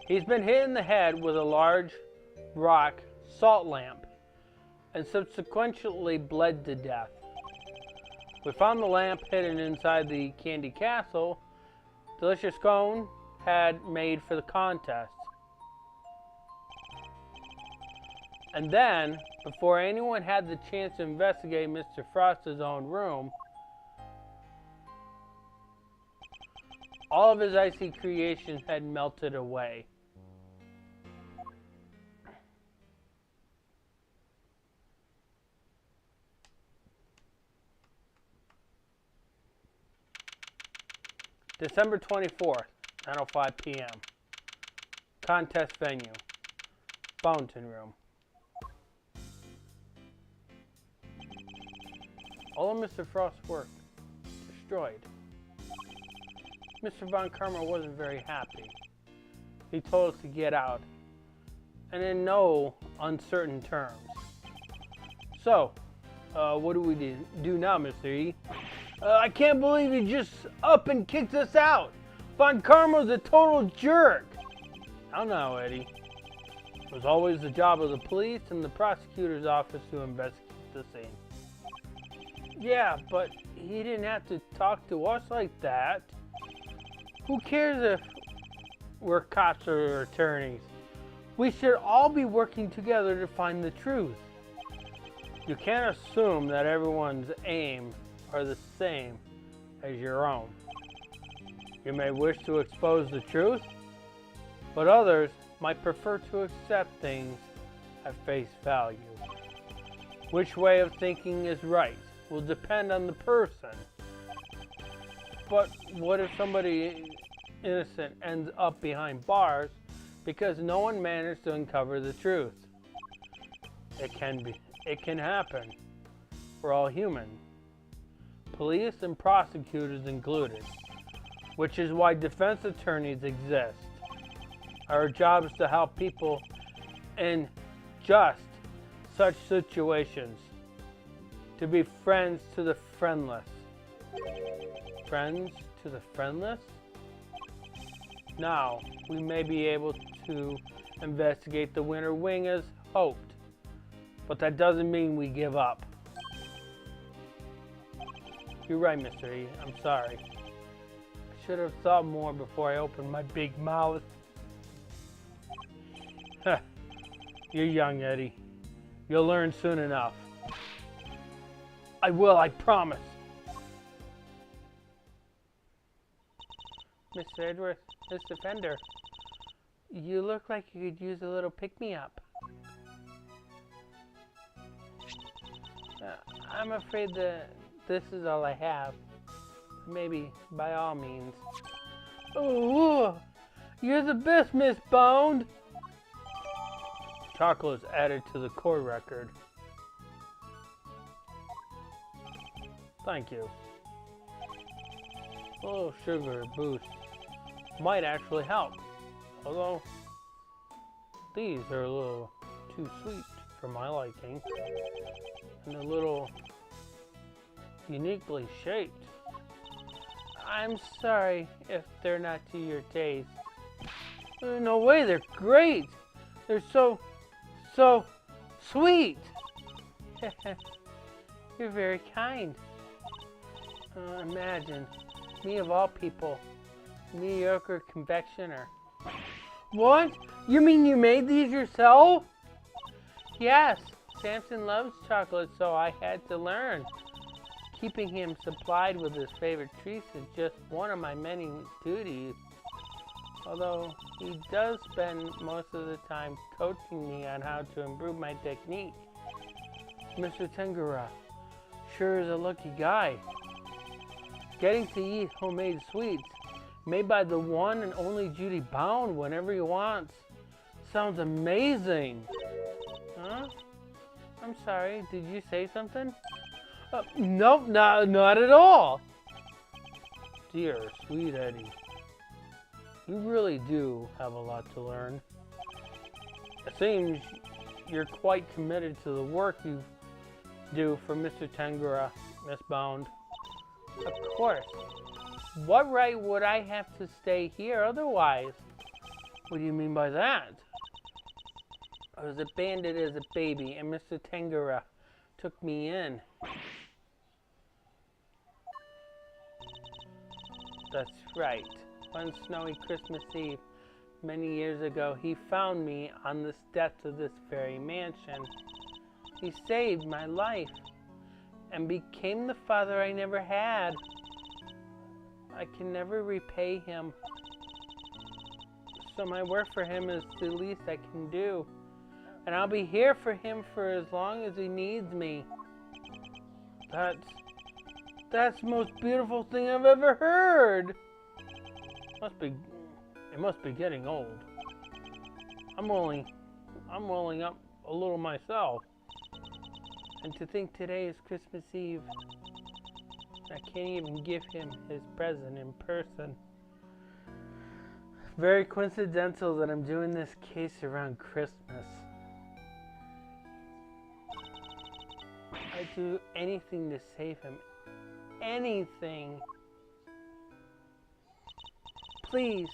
He's been hit in the head with a large rock salt lamp and subsequently bled to death. We found the lamp hidden inside the candy castle Delicious Cone had made for the contest. And then, before anyone had the chance to investigate Mr. Frost's own room, all of his icy creations had melted away. December 24th, 9:05 p.m. Contest venue, Fountain Room. All of Mr. Frost's work destroyed. Mr. Von Karma wasn't very happy. He told us to get out, and in no uncertain terms. So, what do we do now, Mr. E? I can't believe he just up and kicked us out. Von Karma's a total jerk. I don't know, Eddie. It was always the job of the police and the prosecutor's office to investigate the scene. Yeah, but he didn't have to talk to us like that. Who cares if we're cops or attorneys? We should all be working together to find the truth. You can't assume that everyone's aim are the same as your own. You may wish to expose the truth, but others might prefer to accept things at face value. Which way of thinking is right will depend on the person. But what if somebody innocent ends up behind bars because no one managed to uncover the truth? It can happen. We're all human. Police and prosecutors included, which is why defense attorneys exist. Our job is to help people in just such situations, to be friends to the friendless. Friends to the friendless? Now, we may be able to investigate the winter wing as hoped, but that doesn't mean we give up. You're right, Mr. E. I'm sorry. I should have thought more before I opened my big mouth. You're young, Eddie. You'll learn soon enough. I will, I promise. Mr. Edgeworth, Mr. Fender, you look like you could use a little pick-me-up. I'm afraid that this is all I have. Maybe, by all means. Ooh, You're the best, Miss Bond. Chocolate is added to the core record. Thank you. A little sugar boost might actually help. Although, these are a little too sweet for my liking. And a little uniquely shaped. I'm sorry if they're not to your taste. No way, they're great! They're so sweet! You're very kind. Imagine, me of all people, mediocre confectioner. What? You mean you made these yourself? Yes, Samson loves chocolate, so I had to learn. Keeping him supplied with his favorite treats is just one of my many duties. Although he does spend most of the time coaching me on how to improve my technique. Mr. Tengura sure is a lucky guy. Getting to eat homemade sweets made by the one and only Judy Bound whenever he wants. Sounds amazing. Huh? I'm sorry, did you say something? Nope, not at all. Dear sweet Eddie, you really do have a lot to learn. It seems you're quite committed to the work you do for Mr. Tengura, Miss Bound. Of course. What right would I have to stay here otherwise? What do you mean by that? I was abandoned as a baby and Mr. Tengura took me in. That's right. One snowy Christmas Eve, many years ago, he found me on the steps of this very mansion. He saved my life and became the father I never had. I can never repay him. So my work for him is the least I can do. And I'll be here for him for as long as he needs me. That's the most beautiful thing I've ever heard. It must be getting old. I'm rolling up a little myself. And to think today is Christmas Eve. I can't even give him his present in person. Very coincidental that I'm doing this case around Christmas. I'd do anything to save him. Anything. Please,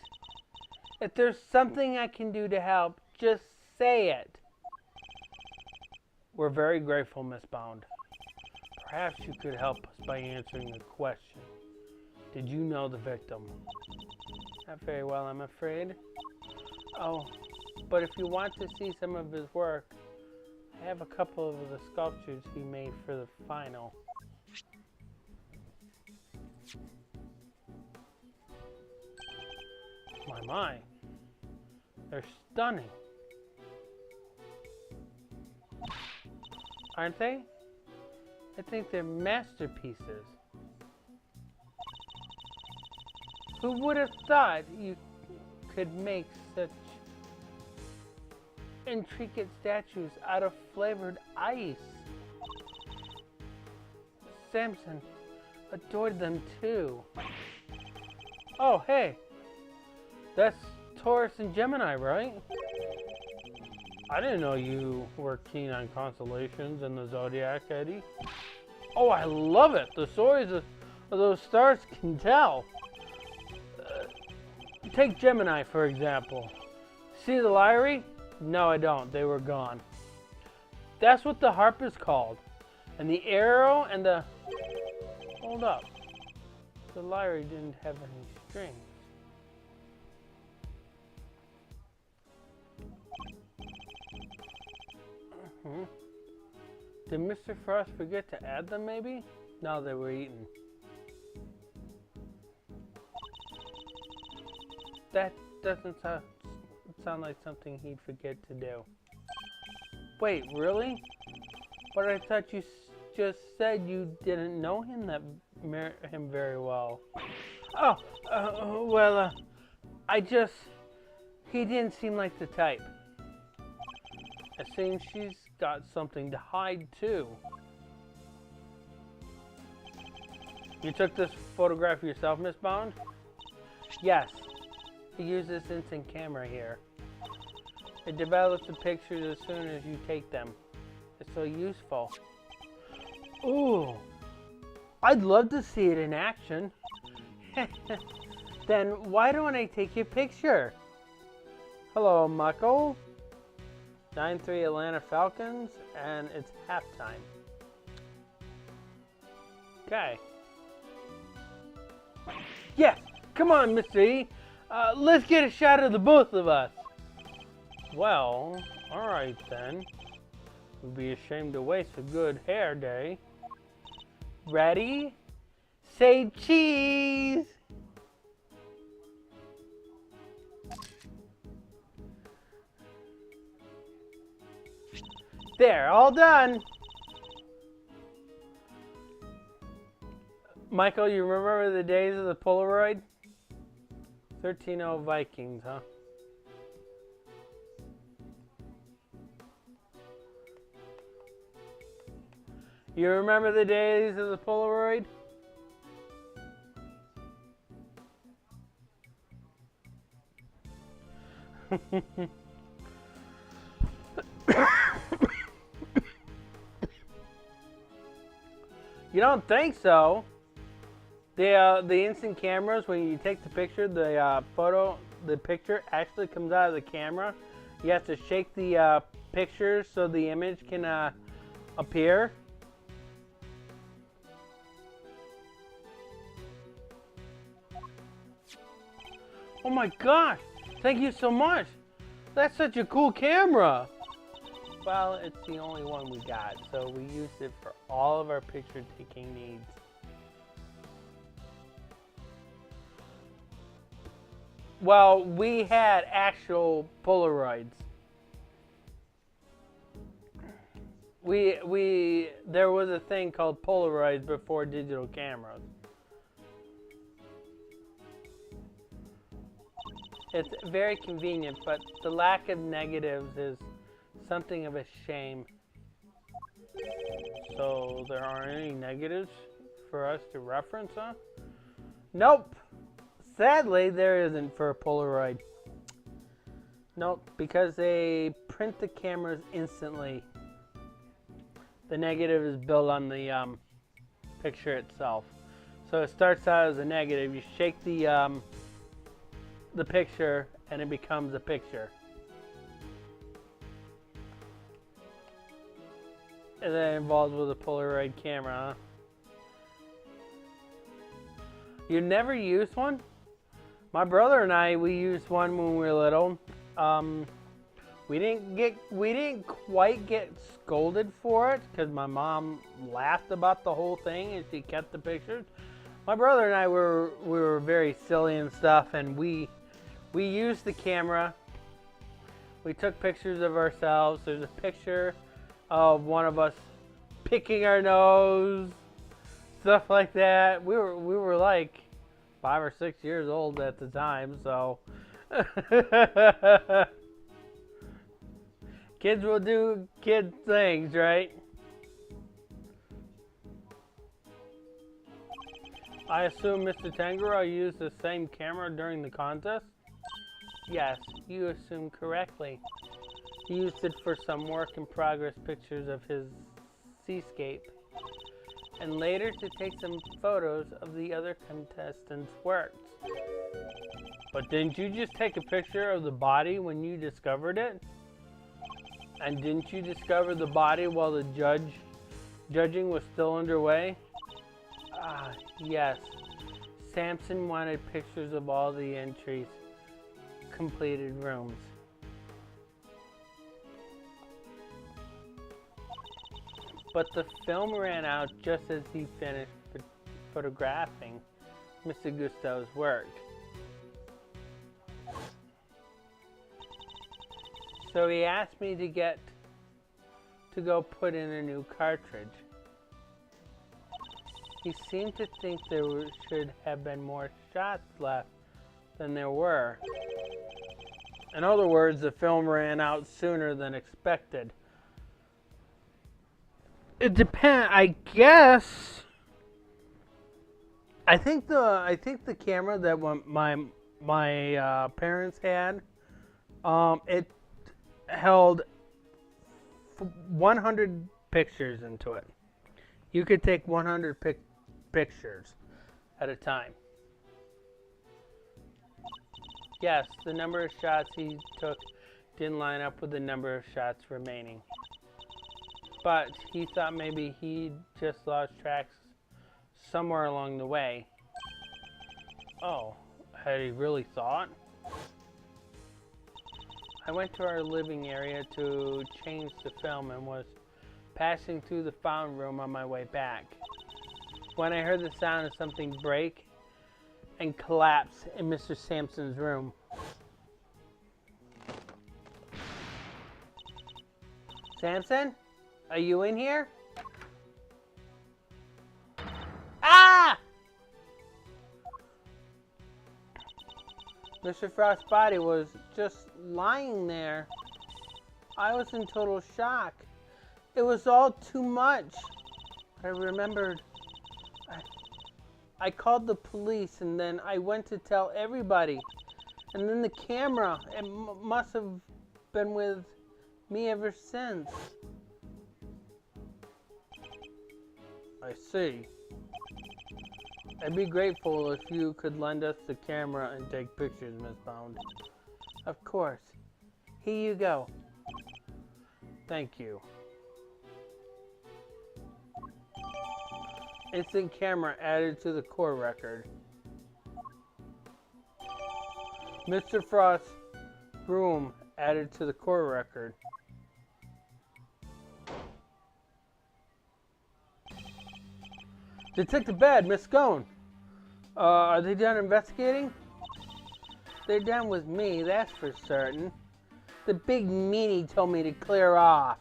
if there's something I can do to help, just say it. We're very grateful, Miss Bound. Perhaps you could help us by answering the question. Did you know the victim? Not very well, I'm afraid. Oh, but if you want to see some of his work, I have a couple of the sculptures he made for the final. My. They're stunning. Aren't they? I think they're masterpieces. Who would have thought you could make such intricate statues out of flavored ice? Samson adored them too. Oh, hey. That's Taurus and Gemini, right? I didn't know you were keen on constellations and the zodiac, Eddie. Oh, I love it. The stories of those stars can tell. Take Gemini, for example. See the lyre? No, I don't. They were gone. That's what the harp is called. And the arrow and the... Hold up. The lyre didn't have any strings. Did Mr. Frost forget to add them, maybe? No, they were eaten. That doesn't sound like something he'd forget to do. Wait, really? But I thought you just said you didn't know him very well. Oh, well, I just He didn't seem like the type. It seems she's got something to hide too. You took this photograph yourself, Miss Bond? Yes. He used this instant camera here. It develops the pictures as soon as you take them. It's so useful. Ooh. I'd love to see it in action. Then why don't I take your picture? Hello, Muckle. 9-3 Atlanta Falcons, and it's halftime. Okay. Yes! Come on, Mr. E! Let's get a shot of the both of us! Well, alright then. We'd be ashamed to waste a good hair day. Ready? Say cheese! There, all done! Michael, you remember the days of the Polaroid? 13-0 Vikings, huh? You remember the days of the Polaroid? You don't think so? The instant cameras, when you take the picture, the picture actually comes out of the camera. You have to shake the picture so the image can appear. Oh my gosh! Thank you so much! That's such a cool camera! Well, it's the only one we got, so we used it for all of our picture taking needs. Well, we had actual Polaroids. There was a thing called Polaroids before digital cameras. It's very convenient, but the lack of negatives is something of a shame. So there aren't any negatives for us to reference, huh? Nope. Sadly, there isn't for a Polaroid. Nope, because they print the cameras instantly. The negative is built on the picture itself. So it starts out as a negative. You shake the picture, and it becomes a picture. And then involved with a Polaroid camera, huh? You never used one? My brother and I, we used one when we were little. We didn't quite get scolded for it because my mom laughed about the whole thing and she kept the pictures. My brother and I were very silly and stuff, and we used the camera. We took pictures of ourselves. There's a picture of one of us picking our nose, stuff like that. We were like 5 or 6 years old at the time, so kids will do kid things, right? I assume Mr. Tangerel used the same camera during the contest? Yes, you assume correctly. He used it for some work-in-progress pictures of his seascape, and later to take some photos of the other contestants' works. But didn't you just take a picture of the body when you discovered it? And didn't you discover the body while the judging was still underway? Ah, yes. Samson wanted pictures of all the entries, completed rooms. But the film ran out just as he finished photographing Mr. Gusteau's work. So he asked me to go put in a new cartridge. He seemed to think should have been more shots left than there were. In other words, the film ran out sooner than expected. It depends, I guess. I think the camera that my parents had, it held 100 pictures into it. You could take 100 pictures at a time. Yes, the number of shots he took didn't line up with the number of shots remaining. But he thought maybe he just lost tracks somewhere along the way. Oh, had he really thought? I went to our living area to change the film and was passing through the fountain room on my way back when I heard the sound of something break and collapse in Mr. Sampson's room. Sampson? Are you in here? Ah! Mr. Frost's body was just lying there. I was in total shock. It was all too much. I remembered. I called the police and then I went to tell everybody. And then the camera, it must have been with me ever since. I see. I'd be grateful if you could lend us the camera and take pictures, Miss Bound. Of course. Here you go. Thank you. Instant camera added to the core record. Mr. Frost's room added to the core record. Detective Bad, Miss Scone. Are they done investigating? They're done with me, that's for certain. The big meanie told me to clear off.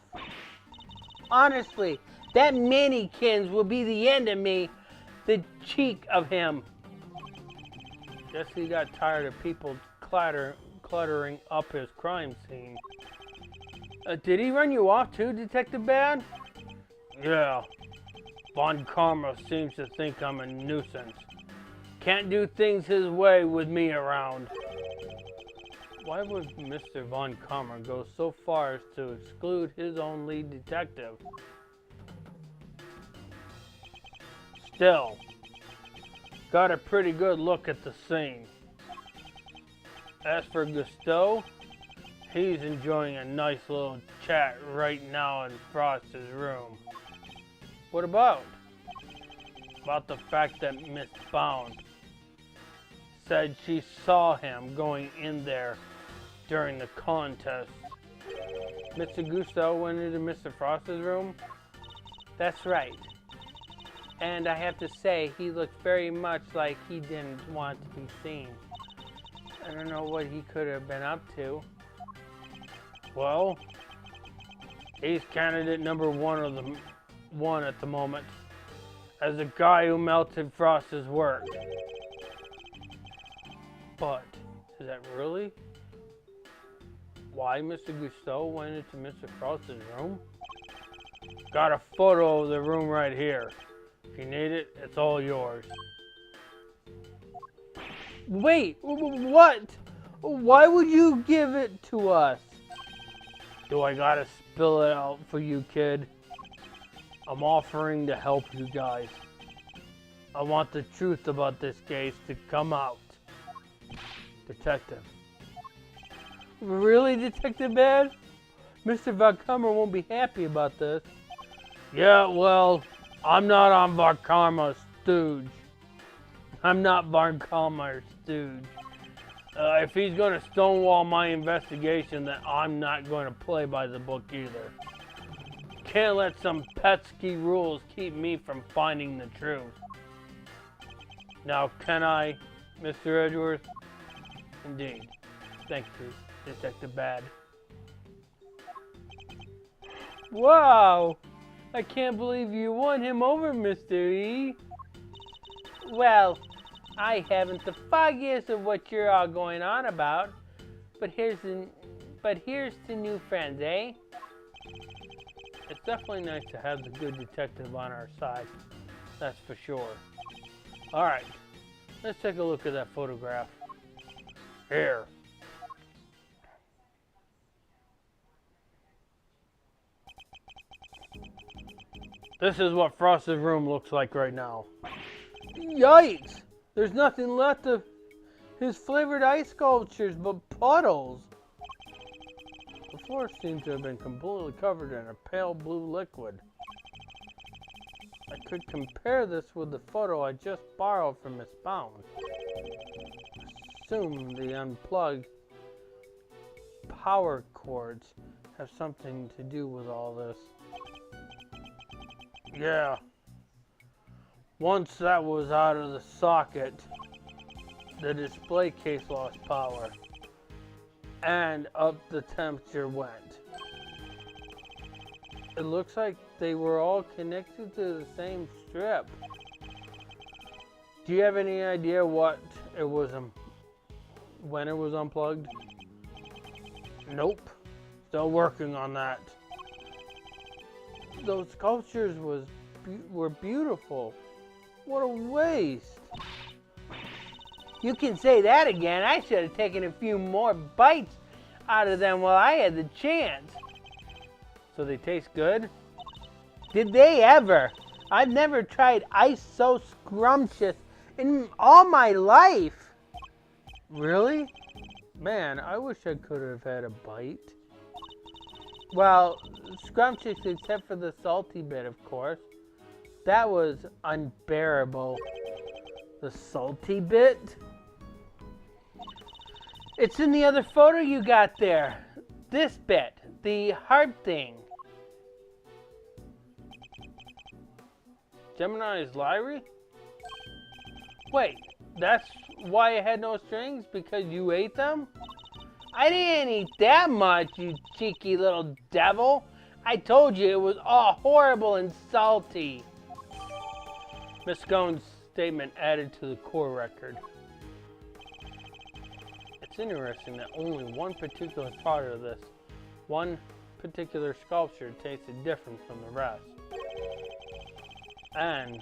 Honestly, that mannequins will be the end of me. The cheek of him. Guess he got tired of people cluttering up his crime scene. Did he run you off too, Detective Bad? Yeah. Von Karma seems to think I'm a nuisance. Can't do things his way with me around. Why would Mr. Von Karma go so far as to exclude his own lead detective? Still, got a pretty good look at the scene. As for Gusteau, he's enjoying a nice little chat right now in Frost's room. What about? About the fact that Miss Bound said she saw him going in there during the contest. Mr. Gusteau went into Mr. Frost's room? That's right. And I have to say, he looked very much like he didn't want to be seen. I don't know what he could have been up to. Well, he's candidate number one at the moment, as the guy who melted Frost's work. But, is that really why Mr. Gusteau went into Mr. Frost's room? Got a photo of the room right here. If you need it, it's all yours. Wait, what? Why would you give it to us? Do I gotta spill it out for you, kid? I'm offering to help you guys. I want the truth about this case to come out. Detective. Really, Detective Bad? Mr. Von Karma won't be happy about this. Yeah, well, I'm not on Von Karma's stooge. I'm not Von Karma's stooge. If he's going to stonewall my investigation, then I'm not going to play by the book either. Can't let some pesky rules keep me from finding the truth. Now, can I, Mr. Edgeworth? Indeed. Thank you, Detective Bad. Wow! I can't believe you won him over, Mr. E. Well, I haven't the foggiest of what you're all going on about. But here's to new friends, eh? It's definitely nice to have the good detective on our side. That's for sure. Alright, let's take a look at that photograph. Here. This is what Frost's room looks like right now. Yikes! There's nothing left of his flavored ice sculptures but puddles. The floor seems to have been completely covered in a pale blue liquid. I could compare this with the photo I just borrowed from Miss Bound. Assume the unplugged power cords have something to do with all this. Yeah. Once that was out of the socket, the display case lost power, and up the temperature went. It looks like they were all connected to the same strip. Do you have any idea what it was, when it was unplugged? Nope. Still working on that. Those sculptures were beautiful. What a waste. You can say that again. I should have taken a few more bites out of them while I had the chance. So they taste good? Did they ever? I've never tried ice so scrumptious in all my life. Really? Man, I wish I could have had a bite. Well, scrumptious except for the salty bit, of course. That was unbearable. The salty bit? It's in the other photo you got there. This bit, the heart thing. Gemini's library? Wait, that's why it had no strings? Because you ate them? I didn't eat that much, you cheeky little devil. I told you it was all horrible and salty. Miss Scone's statement added to the core record. It's interesting that only one particular part of this, one particular sculpture, tasted different from the rest. And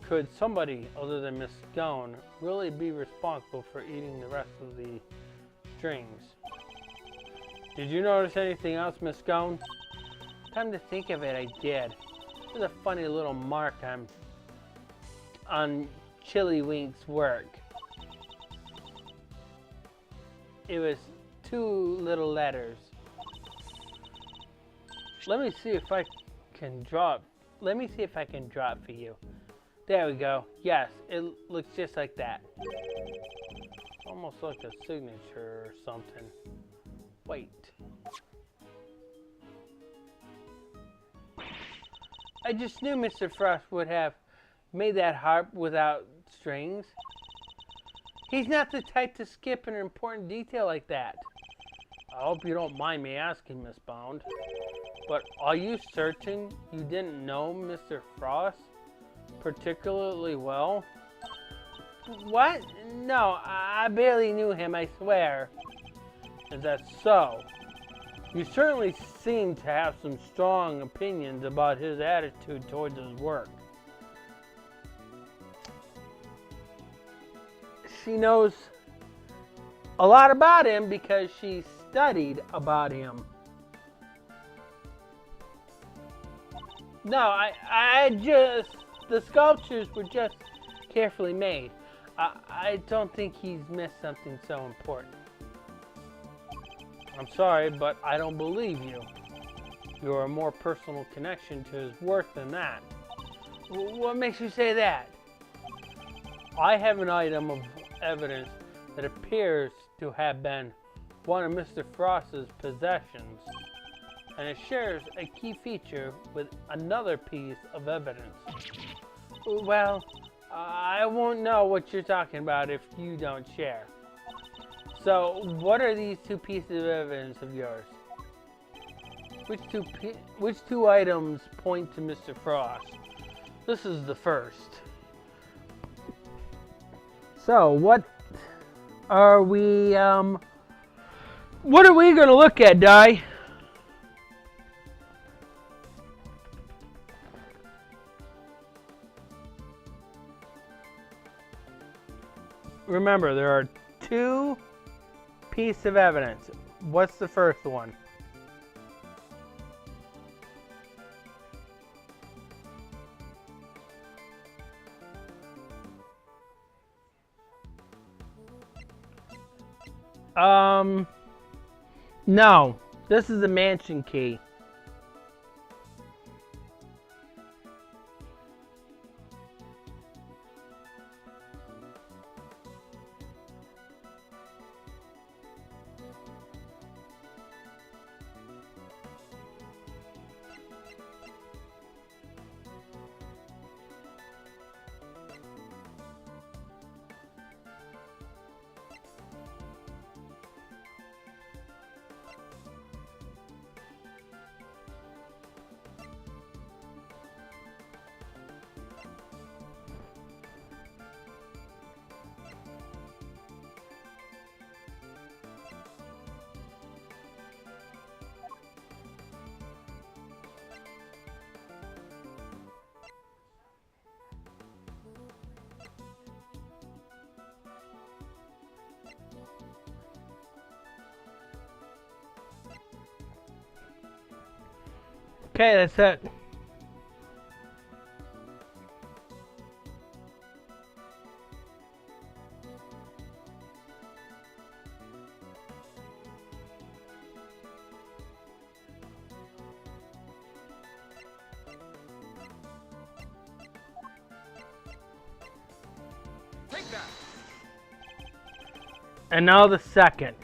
could somebody other than Miss Scone really be responsible for eating the rest of the strings? Did you notice anything else, Miss Scone? Come to think of it, I did. There's a funny little mark on Chillywink's work. It was 2 little letters. Let me see if I can draw it. Let me see if I can draw it for you. There we go. Yes, it looks just like that. Almost like a signature or something. Wait. I just knew Mr. Frost would have made that harp without strings. He's not the type to skip an important detail like that. I hope you don't mind me asking, Miss Bound, but are you certain you didn't know Mr. Frost particularly well? What? No, I barely knew him, I swear. Is that so? You certainly seem to have some strong opinions about his attitude towards his work. She knows a lot about him because she studied about him. No, the sculptures were just carefully made. I don't think he's missed something so important. I'm sorry, but I don't believe you. You're a more personal connection to his work than that. What makes you say that? I have an item of evidence that appears to have been one of Mr. Frost's possessions, and it shares a key feature with another piece of evidence. Well, I won't know what you're talking about if you don't share. So, what are these 2 pieces of evidence of yours? Which two items point to Mr. Frost? This is the first. So, are we, what are we going to look at, Di? Remember, there are two pieces of evidence. What's the first one? No. This is the mansion key. Okay, that's it. Take that. And now the second.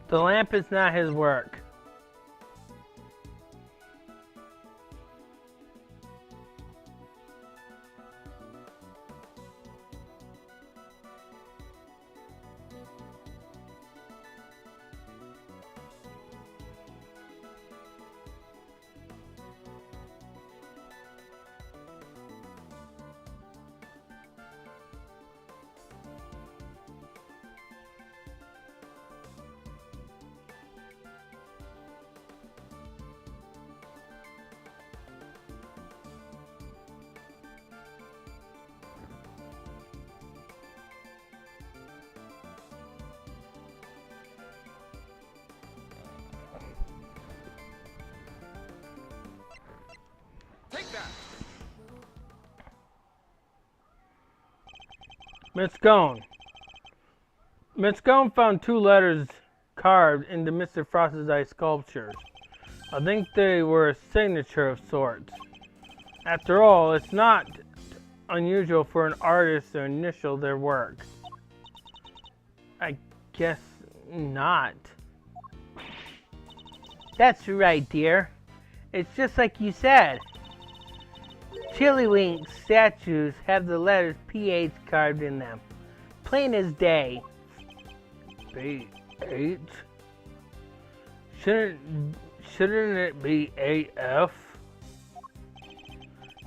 The lamp is not his work. Take that. Miss Scone. Miss Scone found two letters carved into Mr. Frost's eye sculptures. I think they were a signature of sorts. After all, it's not unusual for an artist to initial their work. I guess not. That's right, dear. It's just like you said. Chillywink statues have the letters PH carved in them. Plain as day. PH? Shouldn't it be AF?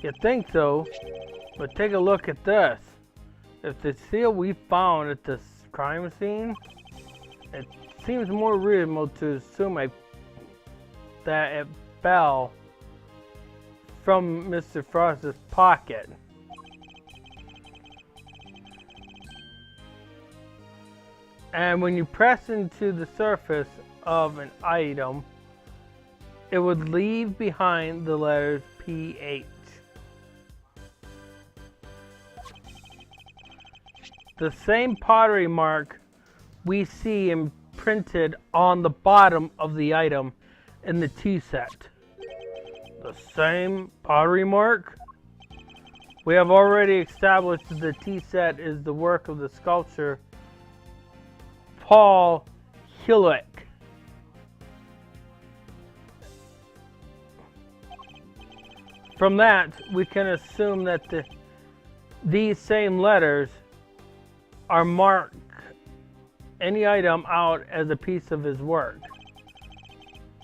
You think so, but take a look at this. If the seal we found at the crime scene, it seems more reasonable to assume that it fell from Mr. Frost's pocket. And when you press into the surface of an item, it would leave behind the letters PH. The same pottery mark we see imprinted on the bottom of the item in the tea set. The same pottery mark? We have already established that the tea set is the work of the sculptor Paul Hillick. From that, we can assume that these same letters are marked any item out as a piece of his work.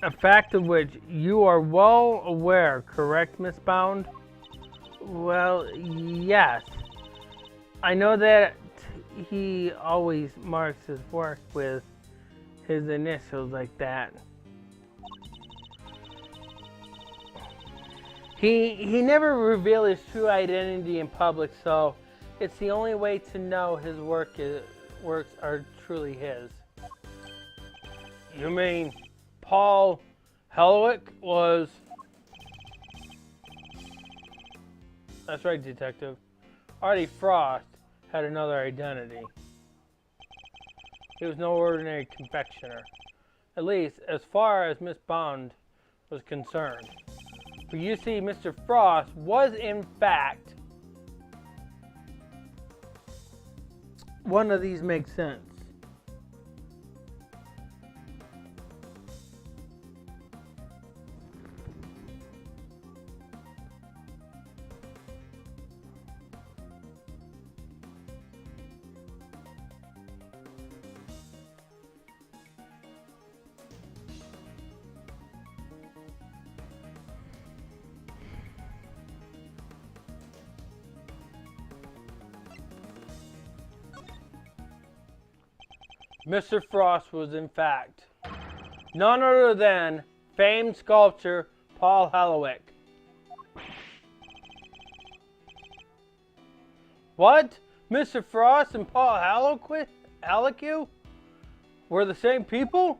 A fact of which you are well aware, correct, Miss Bound? Well, yes. I know that he always marks his work with his initials like that. He never revealed his true identity in public, so it's the only way to know his works are truly his. You mean Paul Helwick was... That's right, Detective. Artie Frost had another identity. He was no ordinary confectioner, at least as far as Miss Bond was concerned. For you see, Mr. Frost was in fact... One of these makes sense. Mr. Frost was in fact none other than famed sculptor Paul Helwick. What? Mr. Frost and Paul Helwick were the same people?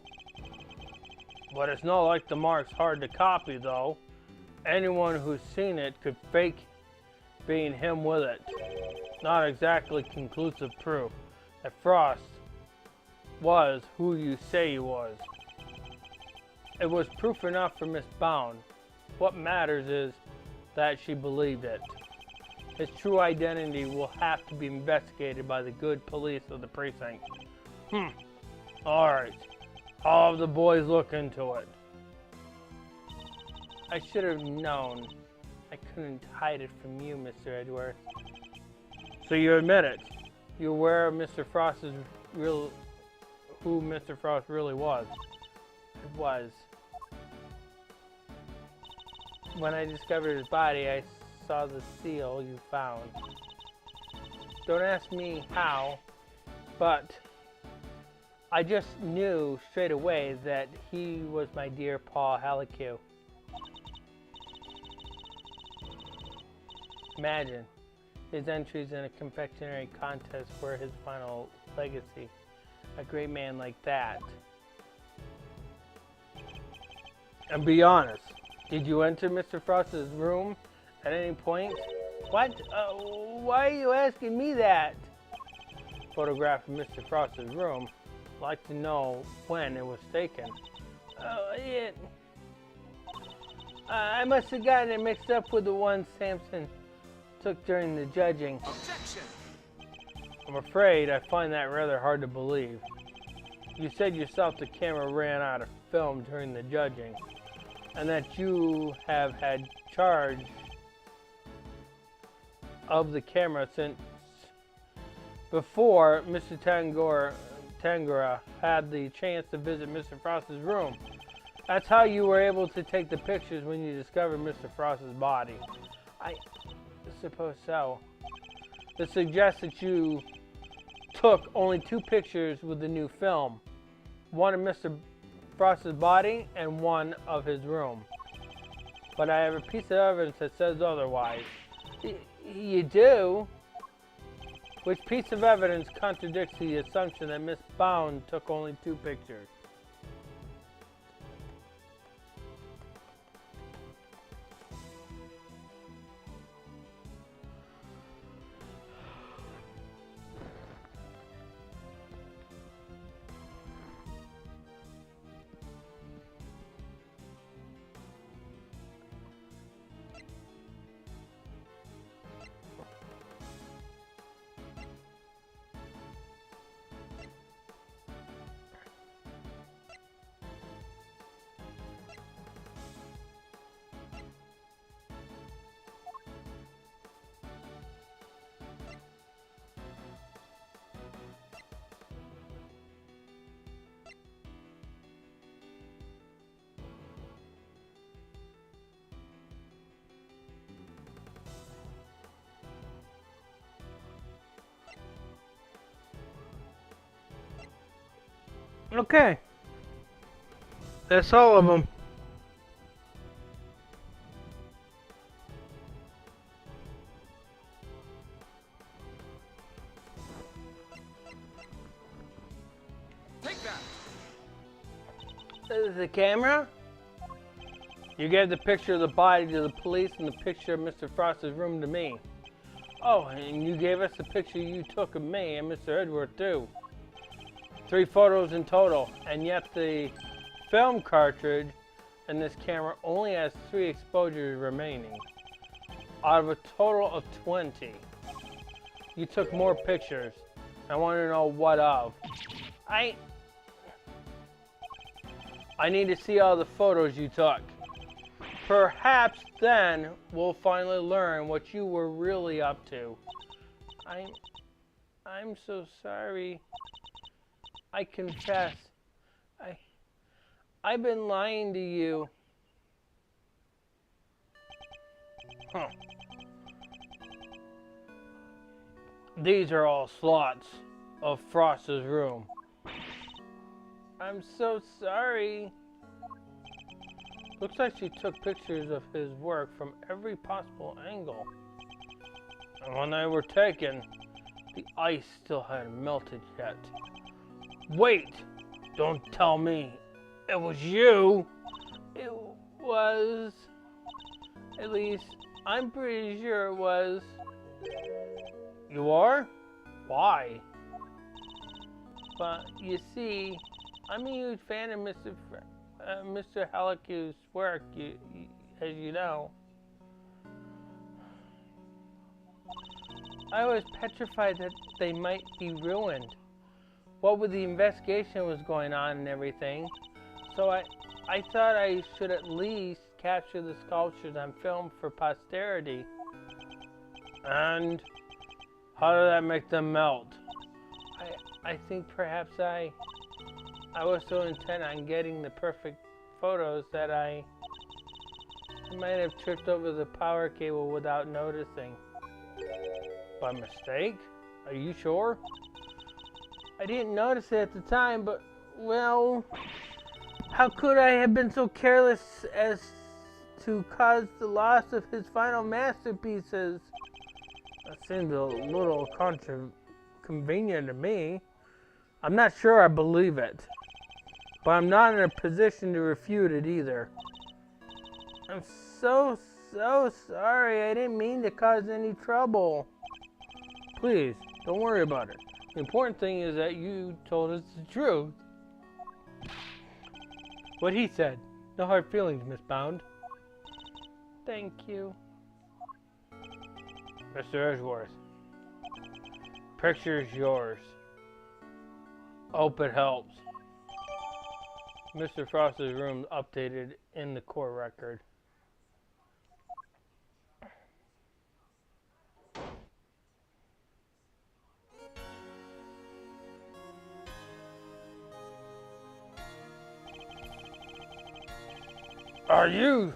But it's not like the mark's hard to copy, though. Anyone who's seen it could fake being him with it. Not exactly conclusive proof that Frost was who you say he was. It was proof enough for Miss Bound. What matters is that she believed it. His true identity will have to be investigated by the good police of the precinct. Alright. I'll have the boys look into it. I should have known. I couldn't hide it from you, Mr. Edgeworth. So you admit it. You're aware of Mr. Frost's who Mr. Frost really was. It was. When I discovered his body, I saw the seal you found. Don't ask me how, but I just knew straight away that he was my dear Paul Helwick. Imagine, his entries in a confectionery contest were his final legacy. A great man like that. And be honest, did you enter Mr. Frost's room at any point? What? Why are you asking me that? Photograph of Mr. Frost's room. I'd like to know when it was taken. I must have gotten it mixed up with the one Samson took during the judging. Objection! I'm afraid I find that rather hard to believe. You said yourself the camera ran out of film during the judging, and that you have had charge of the camera since before Mr. Tangora had the chance to visit Mr. Frost's room. That's how you were able to take the pictures when you discovered Mr. Frost's body. I suppose so. This suggests that you took only 2 pictures with the new film. One of Mr. Frost's body and one of his room. But I have a piece of evidence that says otherwise. You do? Which piece of evidence contradicts the assumption that Miss Bound took only 2 pictures? Okay. That's all of them. Take that. This is the camera. You gave the picture of the body to the police and the picture of Mr. Frost's room to me. Oh, and you gave us the picture you took of me and Mr. Edgeworth too. 3 photos in total, and yet the film cartridge in this camera only has 3 exposures remaining out of a total of 20. You took more pictures. I want to know what of. I need to see all the photos you took. Perhaps then we'll finally learn what you were really up to. I'm so sorry. I confess. I've been lying to you. Huh. These are all slots of Frost's room. I'm so sorry. Looks like she took pictures of his work from every possible angle. And when they were taken, the ice still hadn't melted yet. Wait! Don't tell me it was you! It was... At least, I'm pretty sure it was. You are? Why? But, you see, I'm a huge fan of Mr. Halleck's work, as you know. I was petrified that they might be ruined. What with the investigation was going on and everything. So I thought I should at least capture the sculptures on film for posterity. And how did that make them melt? I think perhaps I was so intent on getting the perfect photos that I might have tripped over the power cable without noticing. By mistake? Are you sure? I didn't notice it at the time, but, well, how could I have been so careless as to cause the loss of his final masterpieces? That seems a little convenient to me. I'm not sure I believe it, but I'm not in a position to refute it either. I'm so sorry. I didn't mean to cause any trouble. Please, don't worry about it. The important thing is that you told us the truth. What he said. No hard feelings, Miss Bound. Thank you. Mr. Edgeworth. Picture's yours. Hope it helps. Mr. Frost's room updated in the court record. Are you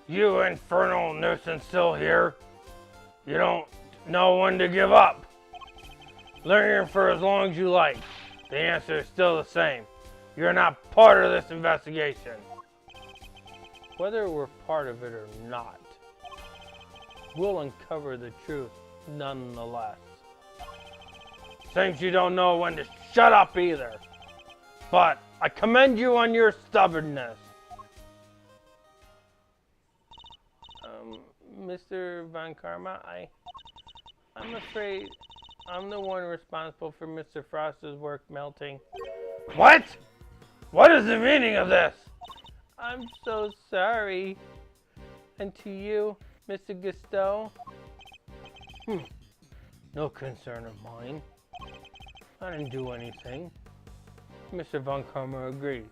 infernal nuisance still here? You don't know when to give up. Learn for as long as you like. The answer is still the same. You're not part of this investigation. Whether we're part of it or not, we'll uncover the truth nonetheless. Seems you don't know when to shut up either. But I commend you on your stubbornness. Mr. Von Karma, I'm afraid I'm the one responsible for Mr. Frost's work melting. What? What is the meaning of this? I'm so sorry. And to you, Mr. Gusteau? No concern of mine. I didn't do anything. Mr. Von Karma agrees.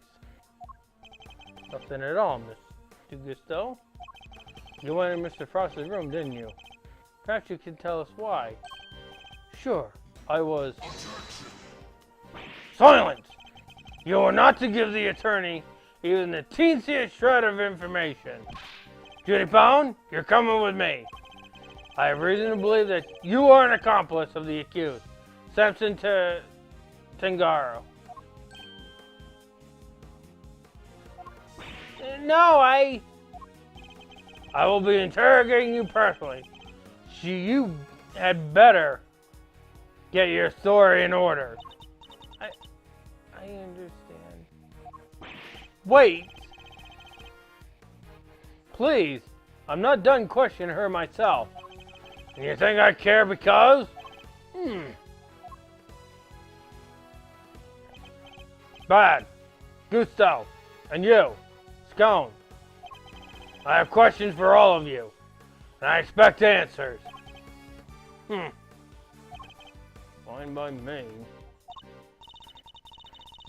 Nothing at all, Mr. Gusteau. You went in Mr. Frost's room, didn't you? Perhaps you can tell us why. Sure, I was... Silence! You are not to give the attorney even the teensiest shred of information. Judy Pound, you're coming with me. I have reason to believe that you are an accomplice of the accused, Samson Tangaro. No, I will be interrogating you personally. You had better get your story in order. I understand. Wait. Please, I'm not done questioning her myself. And you think I care because? Bad. Gusto. And you, Scone. I have questions for all of you. And I expect answers. Fine by me.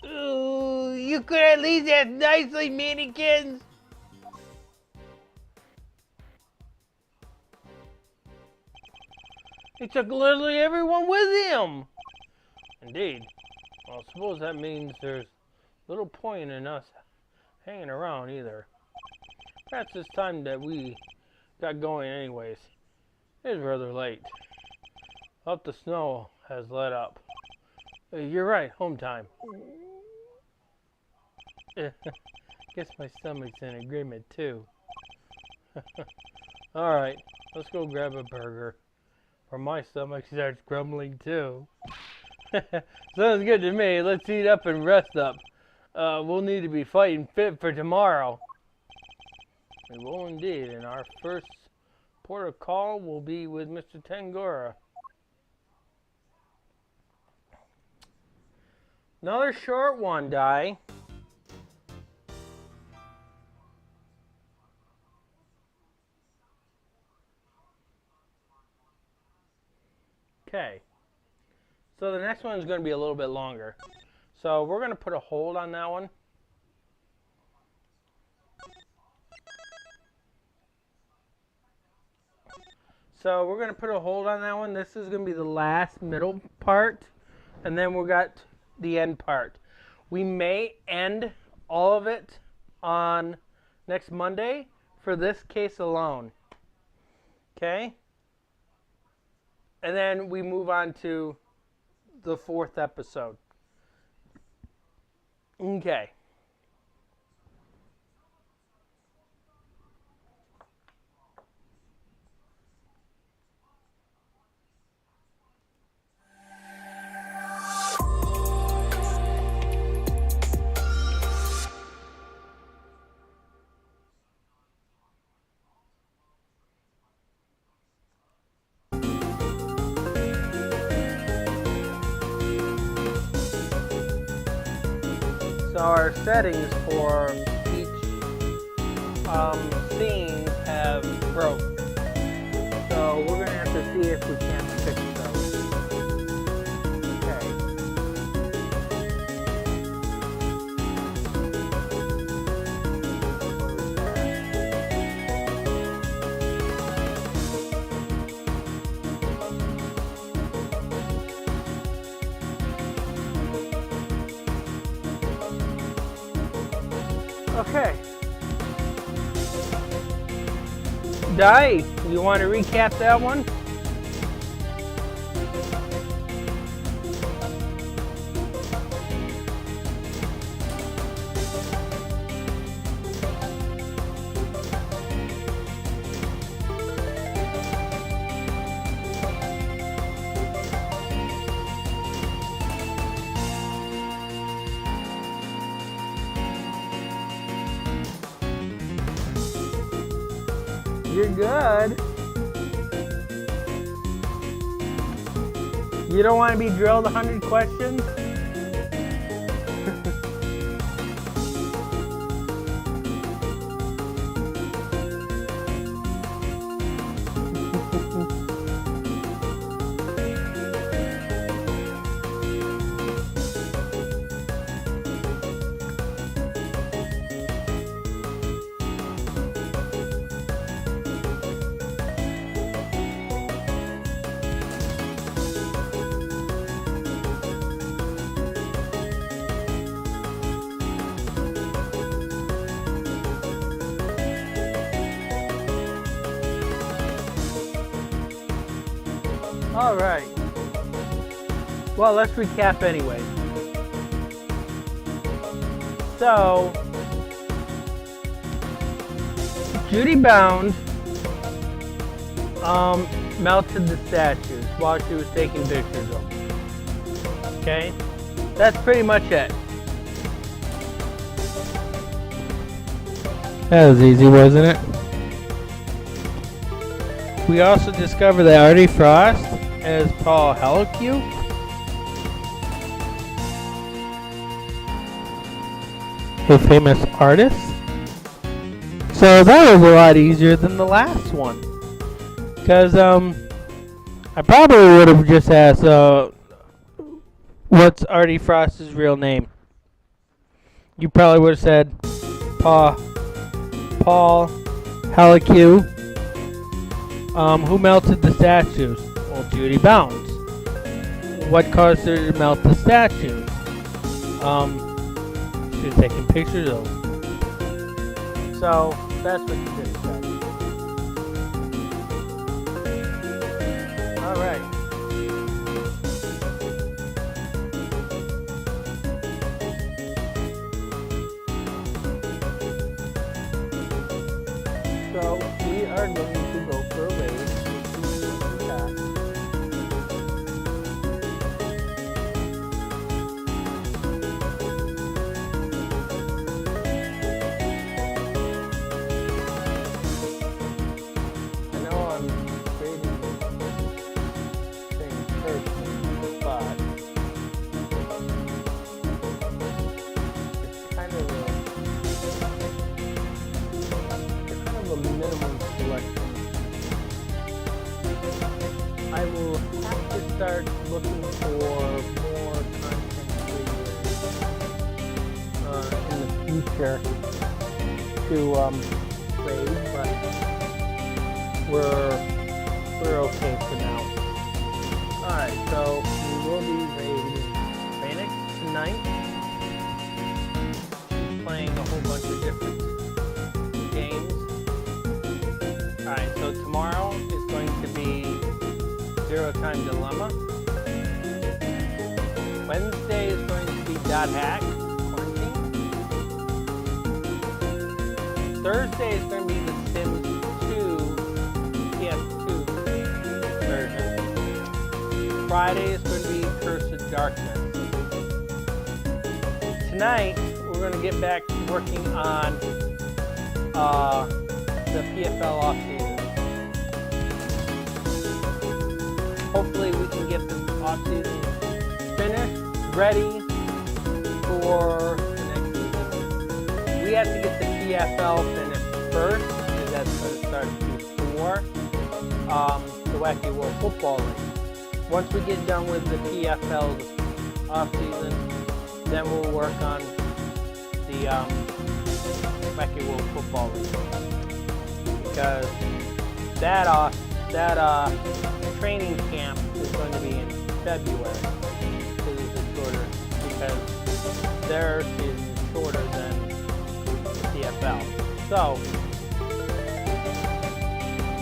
Ooh, you could at least ask nicely, mannequins. He took literally everyone with him. Indeed. Well, I suppose that means there's little point in us hanging around either. Perhaps it's time that we got going anyways. It is rather late. Hope the snow has let up. You're right, home time. Guess my stomach's in agreement too. Alright, let's go grab a burger. Or my stomach starts grumbling too. Sounds good to me. Let's eat up and rest up. We'll need to be fighting fit for tomorrow. We will indeed, and our first port of call will be with Mr. Tangora. Another short one, Dai. Okay. So the next one is going to be a little bit longer. So we're going to put a hold on that one. So we're going to put a hold on that one. This is going to be the last middle part. And then we got the end part. We may end all of it on next Monday for this case alone. Okay? And then we move on to the 4th episode. Okay. So our settings for each scene have broke. So we're going to have to see if we can fix those. Okay. Dai, you want to recap that one? You're good. You don't want to be drilled 100 questions? All right. Well, let's recap anyway. Judy Bound melted the statues while she was taking pictures of them. Okay? That's pretty much it. That was easy, wasn't it? We also discovered that Artie Frost as Paul Helleque. A famous artist. So that was a lot easier than the last one. Because I probably would have just asked what's Artie Frost's real name? You probably would have said Paul Helleque. Who melted the statues? Well, Judy Bounds. What caused her to melt the statues? She was taking pictures of them. So, that's what you should have said. Alright. So, we are going to go for a raid. I know I'm raiding things first in the spot. It's kind of a minimum selection. I will have to start looking for more content creators in the future to raid, but we're okay for now. Alright, so we will be raiding Phoenix tonight. Playing a whole bunch of different games. Alright, so tomorrow is going to be Zero Time Dilemma. Wednesday is going to be Dot Hack Quarantine. Thursday is going to be the Sims 2 PS2 version. Friday is going to be Curse of Darkness. Tonight, we're going to get back to working on the PFL offseason. Hopefully we can get the offseason finished, ready for the next season. We have to get the PFL finished first, because that's going to start before the Wacky World Football League. Once we get done with the PFL offseason, then we'll work on the Wacky World Football League. Because that training camp is going to be in February. Because their season is shorter than CFL. So,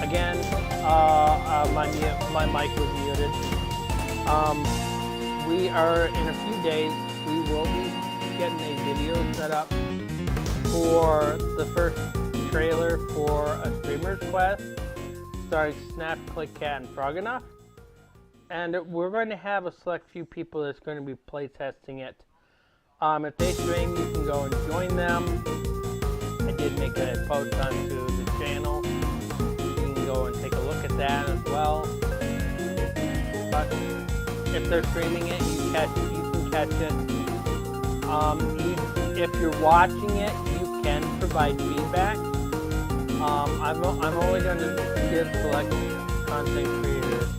again, my mic was muted. We are, in a few days, we will be getting a video set up for the first trailer for a Streamer's Quest, starring Snap, Click, Cat, and Froganoff. And we're going to have a select few people that's going to be playtesting it. If they stream, you can go and join them. I did make a post onto the channel. You can go and take a look at that as well. But if they're streaming it, you can catch it. If you're watching it, you can provide feedback. I'm only going to give select content creators